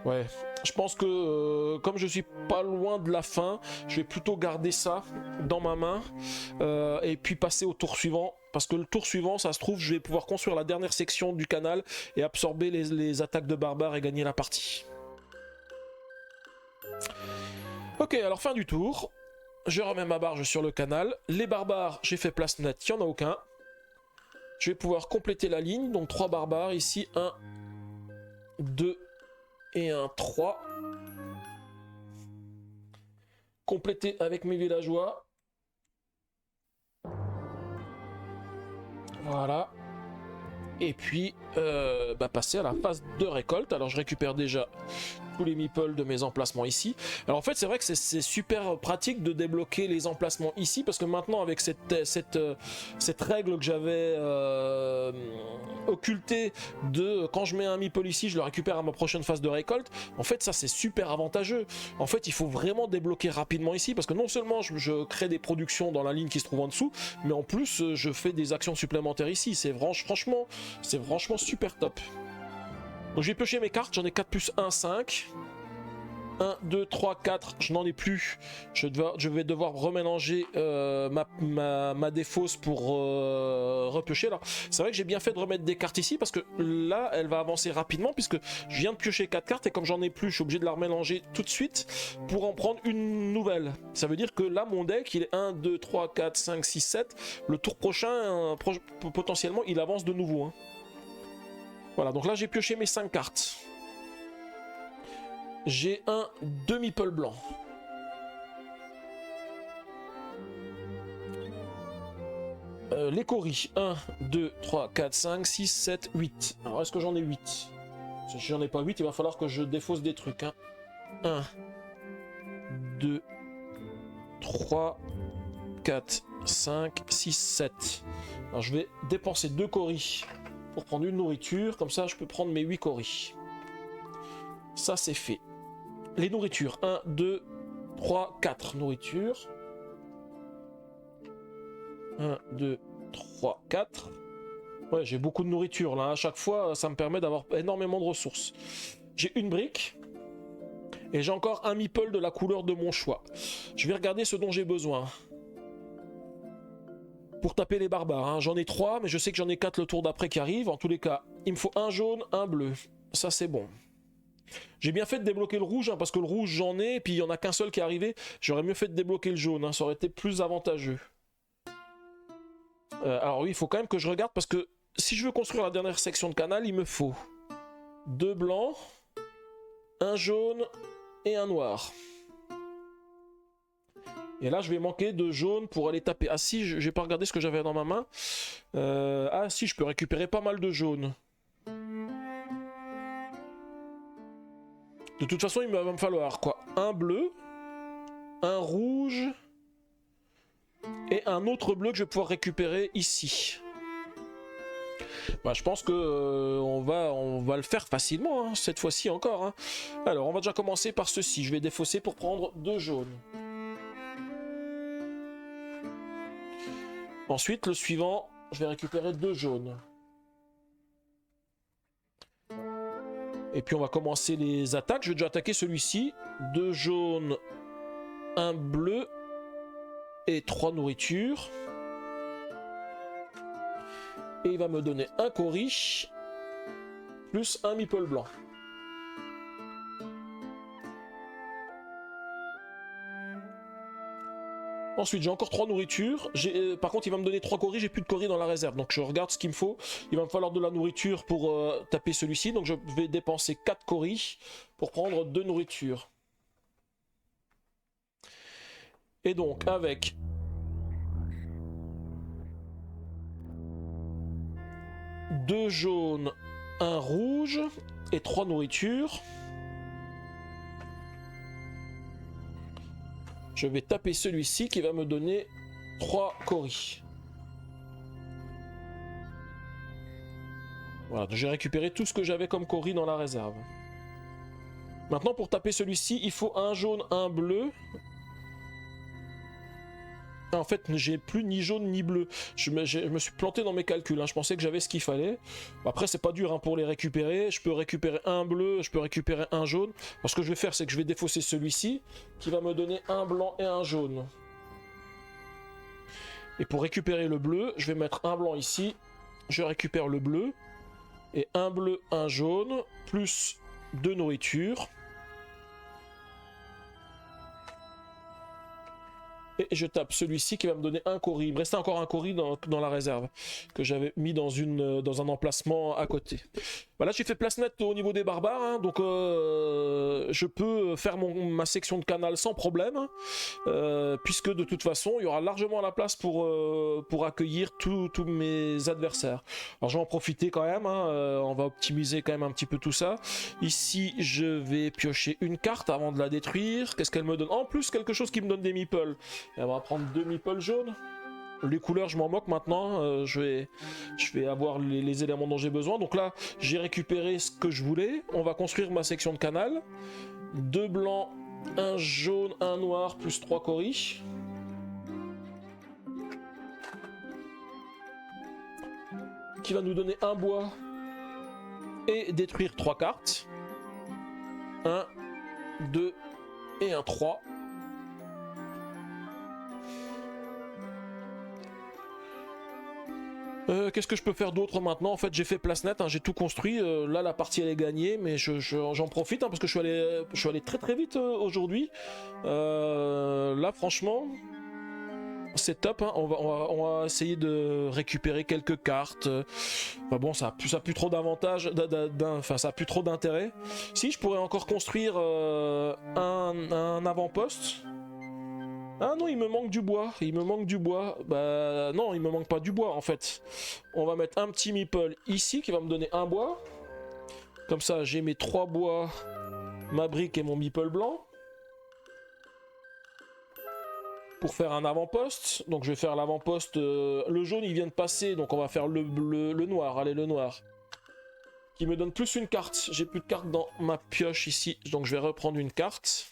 Ouais, je pense que comme je suis pas loin de la fin, je vais plutôt garder ça dans ma main et puis passer au tour suivant. Parce que le tour suivant, ça se trouve, je vais pouvoir construire la dernière section du canal et absorber les attaques de barbares et gagner la partie. Ok, alors fin du tour. Je remets ma barge sur le canal. Les barbares, j'ai fait place nette, il n'y en a aucun. Je vais pouvoir compléter la ligne. Donc 3 barbares ici. 1, 2 et un 3. Compléter avec mes villageois. Voilà. Et puis passer à la phase de récolte. Alors je récupère déjà tous les meeples de mes emplacements ici. Alors en fait c'est vrai que c'est super pratique de débloquer les emplacements ici, parce que maintenant avec cette règle que j'avais occultée de quand je mets un meeple ici, je le récupère à ma prochaine phase de récolte. En fait ça c'est super avantageux. En fait il faut vraiment débloquer rapidement ici, parce que non seulement je crée des productions dans la ligne qui se trouve en dessous, mais en plus je fais des actions supplémentaires ici. C'est franchement super top. Donc j'ai pioché mes cartes, j'en ai 4 plus 1, 5. 1, 2, 3, 4, je n'en ai plus. Je vais devoir remélanger ma défausse pour repiocher. Alors c'est vrai que j'ai bien fait de remettre des cartes ici, parce que là elle va avancer rapidement, puisque je viens de piocher 4 cartes, et comme j'en ai plus, je suis obligé de la remélanger tout de suite pour en prendre une nouvelle. Ça veut dire que là mon deck il est 1, 2, 3, 4, 5, 6, 7. Le tour prochain, potentiellement il avance de nouveau, hein. Voilà, donc là j'ai pioché mes 5 cartes. J'ai un demi-peul blanc. Les coris. 1, 2, 3, 4, 5, 6, 7, 8. Alors est-ce que j'en ai 8? Si j'en ai pas 8, il va falloir que je défausse des trucs, hein. 1, 2, 3, 4, 5, 6, 7. Alors je vais dépenser 2 coris pour prendre une nourriture, comme ça je peux prendre mes 8 coris. Ça c'est fait. Les nourritures, 1, 2, 3, 4 nourritures. 1, 2, 3, 4. Ouais, j'ai beaucoup de nourriture là, à chaque fois ça me permet d'avoir énormément de ressources. J'ai une brique, et j'ai encore un meeple de la couleur de mon choix. Je vais regarder ce dont j'ai besoin pour taper les barbares, hein. J'en ai 3, mais je sais que j'en ai 4 le tour d'après qui arrive. En tous les cas, il me faut un jaune, un bleu. Ça c'est bon. J'ai bien fait de débloquer le rouge, hein, parce que le rouge j'en ai, et puis il n'y en a qu'un seul qui est arrivé. J'aurais mieux fait de débloquer le jaune, hein, ça aurait été plus avantageux. Alors oui, il faut quand même que je regarde, parce que si je veux construire la dernière section de canal, il me faut 2 blancs, un jaune et un noir. Et là, je vais manquer de jaune pour aller taper. Ah si, j'ai pas regardé ce que j'avais dans ma main. Ah si, je peux récupérer pas mal de jaune. De toute façon, il va me falloir quoi? Un bleu, un rouge et un autre bleu que je vais pouvoir récupérer ici. Bah, je pense que on va le faire facilement, hein, cette fois-ci encore. Hein. Alors, on va déjà commencer par ceci. Je vais défausser pour prendre 2 jaunes. Ensuite, le suivant, je vais récupérer 2 jaunes. Et puis, on va commencer les attaques. Je vais déjà attaquer celui-ci. 2 jaunes, 1 bleu et 3 nourritures. Et il va me donner un Cory plus un meeple blanc. Ensuite, j'ai encore 3 nourritures. Par contre, il va me donner 3 Cory, j'ai plus de Cory dans la réserve. Donc je regarde ce qu'il me faut. Il va me falloir de la nourriture pour taper celui-ci. Donc je vais dépenser 4 Cory pour prendre 2 nourritures. Et donc, avec 2 jaunes, 1 rouge et 3 nourritures, je vais taper celui-ci qui va me donner 3 Cory. Voilà, j'ai récupéré tout ce que j'avais comme Cory dans la réserve. Maintenant, pour taper celui-ci, il faut un jaune, un bleu. En fait, j'ai plus ni jaune ni bleu. Je me suis planté dans mes calculs. Hein. Je pensais que j'avais ce qu'il fallait. Après, c'est pas dur hein, pour les récupérer. Je peux récupérer un bleu, je peux récupérer un jaune. Alors, ce que je vais faire, c'est que je vais défausser celui-ci, qui va me donner un blanc et un jaune. Et pour récupérer le bleu, je vais mettre un blanc ici. Je récupère le bleu. Et un bleu, un jaune, plus 2 nourritures. Et je tape celui-ci qui va me donner un Cory. Il me restait encore un Cory dans la réserve que j'avais mis dans un emplacement à côté. Voilà, j'ai fait place nette au niveau des barbares, hein, donc je peux faire ma section de canal sans problème, puisque de toute façon il y aura largement la place pour accueillir tous mes adversaires. Alors je vais en profiter quand même, hein, on va optimiser quand même un petit peu tout ça. Ici je vais piocher une carte avant de la détruire. Qu'est-ce qu'elle me donne? En plus quelque chose qui me donne des meeples. Elle va prendre 2 meeples jaunes. Les couleurs, je m'en moque maintenant. Je vais avoir les éléments dont j'ai besoin. Donc là, j'ai récupéré ce que je voulais. On va construire ma section de canal. 2 blancs, 1 jaune, 1 noir, plus 3 Cory. Qui va nous donner un bois et détruire 3 cartes. 1, 2 et un 3. Qu'est-ce que je peux faire d'autre maintenant? En fait, j'ai fait place nette, hein, j'ai tout construit. Là, la partie elle est gagnée, mais j'en profite hein, parce que je suis allé très très vite aujourd'hui. Là, franchement, c'est top. Hein. On va essayer de récupérer quelques cartes. Enfin bon, ça a plus trop d'avantages, enfin ça a plus trop d'intérêt. Si, je pourrais encore construire un avant-poste. Ah non, il me manque du bois, Bah non, il me manque pas du bois en fait. On va mettre un petit meeple ici qui va me donner un bois. Comme ça, j'ai mes 3 bois, ma brique et mon meeple blanc. Pour faire un avant-poste, donc je vais faire l'avant-poste. Le jaune il vient de passer, donc on va faire le noir, allez le noir. Qui me donne plus une carte, j'ai plus de cartes dans ma pioche ici, donc je vais reprendre une carte.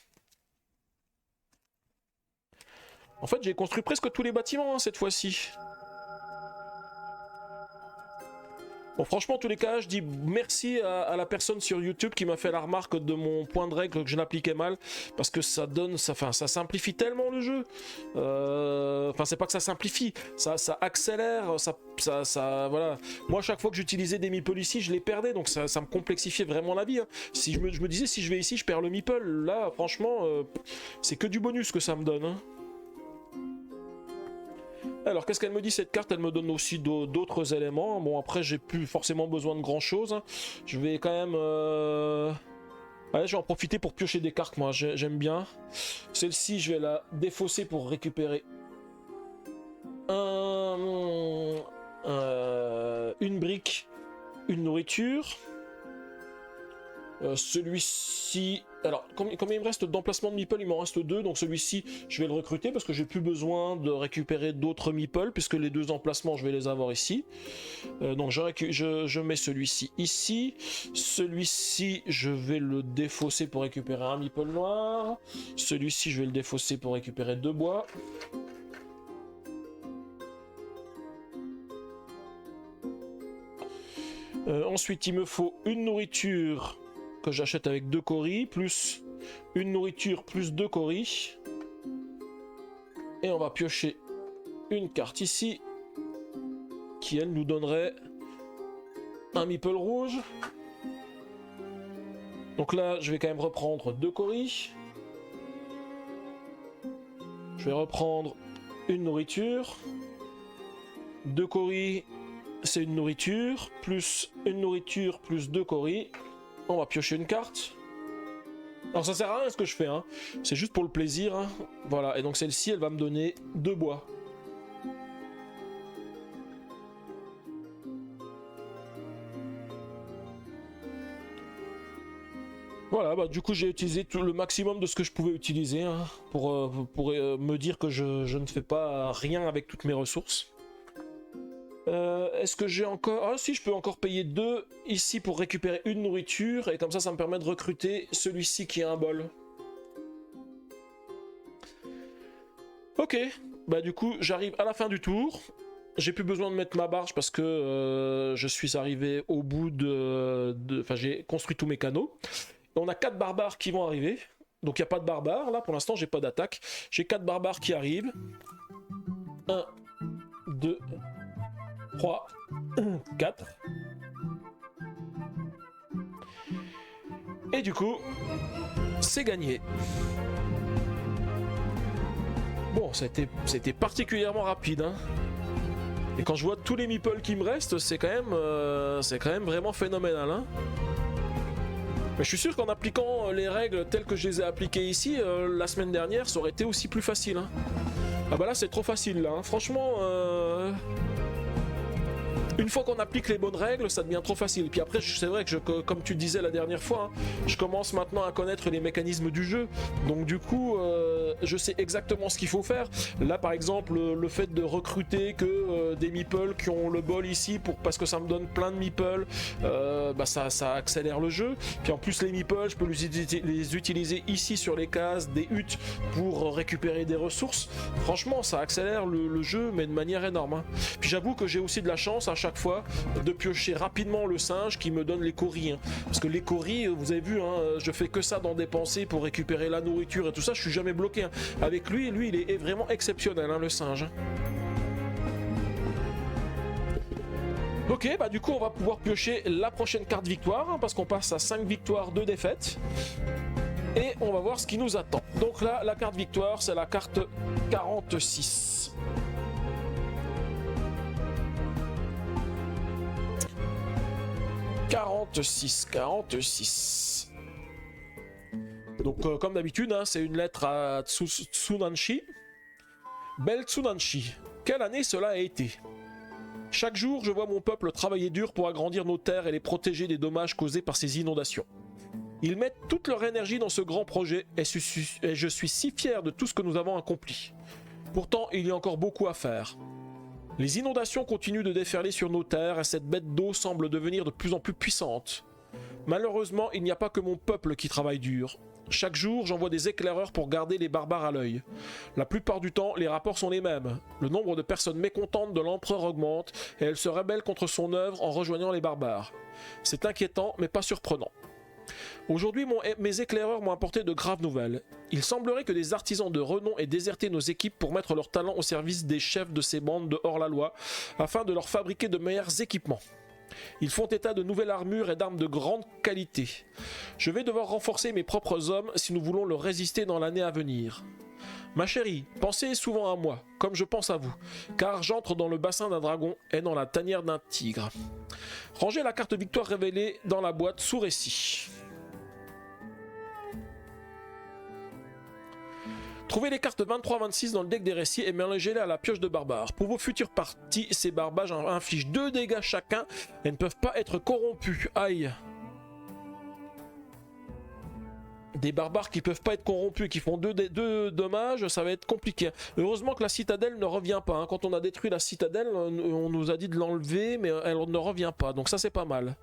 En fait, j'ai construit presque tous les bâtiments hein, cette fois-ci. Bon, franchement, en tous les cas, je dis merci à la personne sur YouTube qui m'a fait la remarque de mon point de règle que je l'appliquais mal, parce que ça simplifie tellement le jeu. Enfin, c'est pas que ça simplifie, ça accélère, voilà. Moi, à chaque fois que j'utilisais des meeples ici, je les perdais, donc ça me complexifiait vraiment la vie. Hein. Si je me disais, si je vais ici, je perds le meeple. Là, franchement, c'est que du bonus que ça me donne. Hein. Alors, qu'est-ce qu'elle me dit cette carte? Elle me donne aussi d'autres éléments. Bon, après, j'ai plus forcément besoin de grand chose. Hein. Je vais quand même. Ouais, je vais en profiter pour piocher des cartes, moi. J'aime bien. Celle-ci, je vais la défausser pour récupérer une brique, une nourriture. Celui-ci, Alors, comme il me reste d'emplacement de meeple, il m'en reste 2, donc celui-ci, je vais le recruter parce que j'ai plus besoin de récupérer d'autres meeple, puisque les 2 emplacements, je vais les avoir ici. Donc je mets celui-ci ici. Celui-ci, je vais le défausser pour récupérer un meeple noir. Celui-ci, je vais le défausser pour récupérer 2 bois. Ensuite, il me faut une nourriture que j'achète avec 2 coris, plus une nourriture plus 2 coris. Et on va piocher une carte ici, qui elle nous donnerait un meeple rouge. Donc là, je vais quand même reprendre 2 coris. Je vais reprendre une nourriture. 2 coris, c'est une nourriture, plus une nourriture, plus 2 coris. On va piocher une carte. Alors ça sert à rien ce que je fais, hein. C'est juste pour le plaisir, hein. Voilà, et donc celle-ci, elle va me donner 2 bois. Voilà, bah du coup j'ai utilisé tout le maximum de ce que je pouvais utiliser, hein, pour me dire que je ne fais pas rien avec toutes mes ressources. Est-ce que j'ai encore... Ah si, je peux encore payer 2 ici pour récupérer une nourriture, et comme ça me permet de recruter celui-ci qui a un bol. Ok, bah du coup j'arrive à la fin du tour. J'ai plus besoin de mettre ma barge parce que je suis arrivé au bout Enfin, j'ai construit tous mes canaux. On a 4 barbares qui vont arriver. Donc il n'y a pas de barbares là, pour l'instant j'ai pas d'attaque. J'ai 4 barbares qui arrivent. 1, 2... 3, 4. Et du coup, c'est gagné. Bon, c'était particulièrement rapide, hein. Et quand je vois tous les meeples qui me restent, c'est quand même vraiment phénoménal, hein. Mais je suis sûr qu'en appliquant les règles telles que je les ai appliquées ici, la semaine dernière, ça aurait été aussi plus facile, hein. Ah bah là, c'est trop facile, là, hein. Franchement... Une fois qu'on applique les bonnes règles, ça devient trop facile. Puis après, c'est vrai que, comme tu disais la dernière fois, hein, je commence maintenant à connaître les mécanismes du jeu. Donc du coup, je sais exactement ce qu'il faut faire. Là, par exemple, le fait de recruter que des meeples qui ont le bol ici, parce que ça me donne plein de meeples, bah ça accélère le jeu. Puis en plus, les meeples, je peux les utiliser ici sur les cases des huttes pour récupérer des ressources. Franchement, ça accélère le jeu, mais de manière énorme, hein. Puis j'avoue que j'ai aussi de la chance à chaque fois de piocher rapidement le singe qui me donne les coris, hein. Parce que les coris, vous avez vu, hein, je fais que ça d'en dépenser pour récupérer la nourriture et tout ça, je suis jamais bloqué, hein. Avec lui il est vraiment exceptionnel, hein, le singe, hein. Ok, bah du coup on va pouvoir piocher la prochaine carte victoire, hein, parce qu'on passe à 5 victoires, 2 défaites. Et on va voir ce qui nous attend. Donc là, la carte victoire, c'est la carte 46. « 46. Donc comme d'habitude, hein, c'est une lettre à Tsunanshi. Belle Tsunanshi, quelle année cela a été? Chaque jour, je vois mon peuple travailler dur pour agrandir nos terres et les protéger des dommages causés par ces inondations. Ils mettent toute leur énergie dans ce grand projet et je suis si fier de tout ce que nous avons accompli. Pourtant, il y a encore beaucoup à faire. Les inondations continuent de déferler sur nos terres et cette bête d'eau semble devenir de plus en plus puissante. Malheureusement, il n'y a pas que mon peuple qui travaille dur. Chaque jour, j'envoie des éclaireurs pour garder les barbares à l'œil. La plupart du temps, les rapports sont les mêmes. Le nombre de personnes mécontentes de l'empereur augmente et elle se rebelle contre son œuvre en rejoignant les barbares. C'est inquiétant, mais pas surprenant. Aujourd'hui, mes éclaireurs m'ont apporté de graves nouvelles. Il semblerait que des artisans de renom aient déserté nos équipes pour mettre leur talent au service des chefs de ces bandes de hors-la-loi, afin de leur fabriquer de meilleurs équipements. Ils font état de nouvelles armures et d'armes de grande qualité. Je vais devoir renforcer mes propres hommes si nous voulons leur résister dans l'année à venir. Ma chérie, pensez souvent à moi, comme je pense à vous, car j'entre dans le bassin d'un dragon et dans la tanière d'un tigre. Rangez la carte victoire révélée dans la boîte sous récit. Trouvez les cartes 23-26 dans le deck des récits et mélangez-les à la pioche de barbares. Pour vos futures parties, ces barbages infligent 2 dégâts chacun et ne peuvent pas être corrompus. Aïe. Des barbares qui peuvent pas être corrompus et qui font deux dommages, ça va être compliqué. Heureusement que la citadelle ne revient pas, hein. Quand on a détruit la citadelle, on nous a dit de l'enlever, mais elle ne revient pas, donc ça c'est pas mal.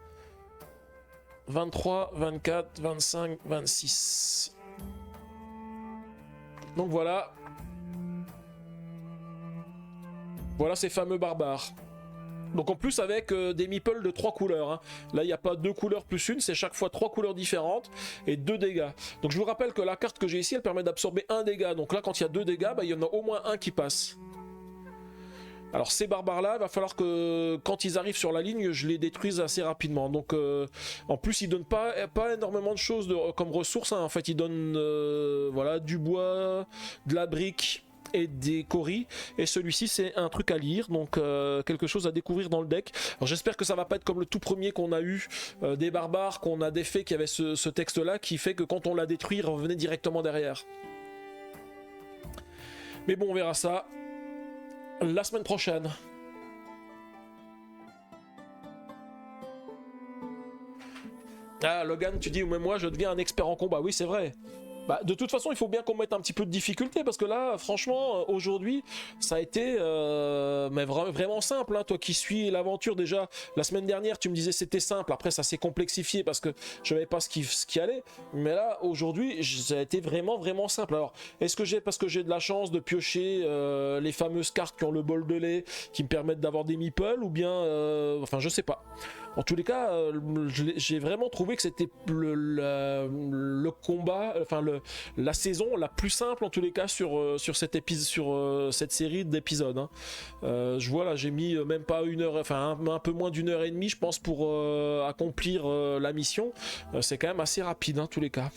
23, 24, 25, 26. Donc voilà. Voilà ces fameux barbares. Donc en plus avec des meeples de 3 couleurs, hein. Là il n'y a pas 2 couleurs plus une, c'est chaque fois 3 couleurs différentes et 2 dégâts. Donc je vous rappelle que la carte que j'ai ici, elle permet d'absorber 1 dégât. Donc là quand il y a 2 dégâts, bah, il y en a au moins un qui passe. Alors ces barbares là, il va falloir que quand ils arrivent sur la ligne, je les détruise assez rapidement. Donc en plus ils donnent pas énormément de choses comme ressources, hein. En fait ils donnent voilà, du bois, de la brique et des coris, et celui-ci c'est un truc à lire, donc quelque chose à découvrir dans le deck. Alors j'espère que ça va pas être comme le tout premier qu'on a eu, des barbares qu'on a défait, qui avait ce texte là qui fait que quand on l'a détruit il revenait directement derrière. Mais bon, on verra ça la semaine prochaine. Ah Logan, tu dis mais moi je deviens un expert en combat. Oui c'est vrai. Bah, de toute façon, il faut bien qu'on mette un petit peu de difficulté, parce que là, franchement, aujourd'hui, ça a été mais vraiment simple, hein. Toi qui suis l'aventure, déjà, la semaine dernière, tu me disais c'était simple, après ça s'est complexifié parce que je savais pas ce qui allait, mais là, aujourd'hui, ça a été vraiment simple. Alors, est-ce que parce que j'ai de la chance de piocher les fameuses cartes qui ont le bol de lait, qui me permettent d'avoir des meeples, ou bien, enfin, je sais pas. En tous les cas, j'ai vraiment trouvé que c'était le combat, enfin la saison la plus simple en tous les cas sur cette série d'épisodes, hein. Je vois là, j'ai mis même pas une heure, enfin un peu moins d'une heure et demie, je pense, pour accomplir la mission. C'est quand même assez rapide, hein, en tous les cas.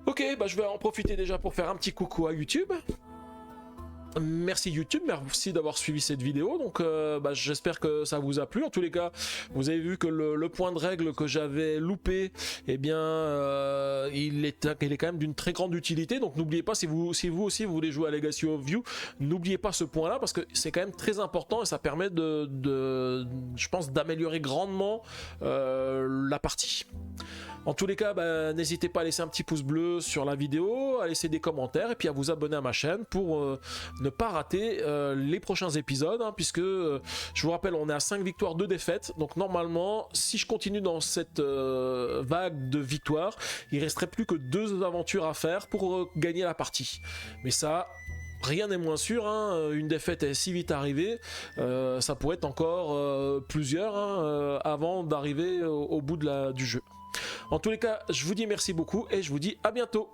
Ok, bah je vais en profiter déjà pour faire un petit coucou à YouTube. Merci YouTube, merci d'avoir suivi cette vidéo. Donc bah, j'espère que ça vous a plu. En tous les cas, vous avez vu que le point de règle que j'avais loupé, eh bien il est quand même d'une très grande utilité. Donc n'oubliez pas, si vous aussi vous voulez jouer à Legacy of You, n'oubliez pas ce point là, parce que c'est quand même très important et ça permet je pense, d'améliorer grandement la partie. En tous les cas, bah, n'hésitez pas à laisser un petit pouce bleu sur la vidéo, à laisser des commentaires et puis à vous abonner à ma chaîne pour ne pas rater les prochains épisodes, hein, puisque je vous rappelle, on est à 5 victoires, 2 défaites. Donc normalement, si je continue dans cette vague de victoires, il resterait plus que 2 aventures à faire pour gagner la partie. Mais ça, rien n'est moins sûr, hein. Une défaite est si vite arrivée, ça pourrait être encore plusieurs, hein, avant d'arriver au bout du jeu. En tous les cas, je vous dis merci beaucoup et je vous dis à bientôt.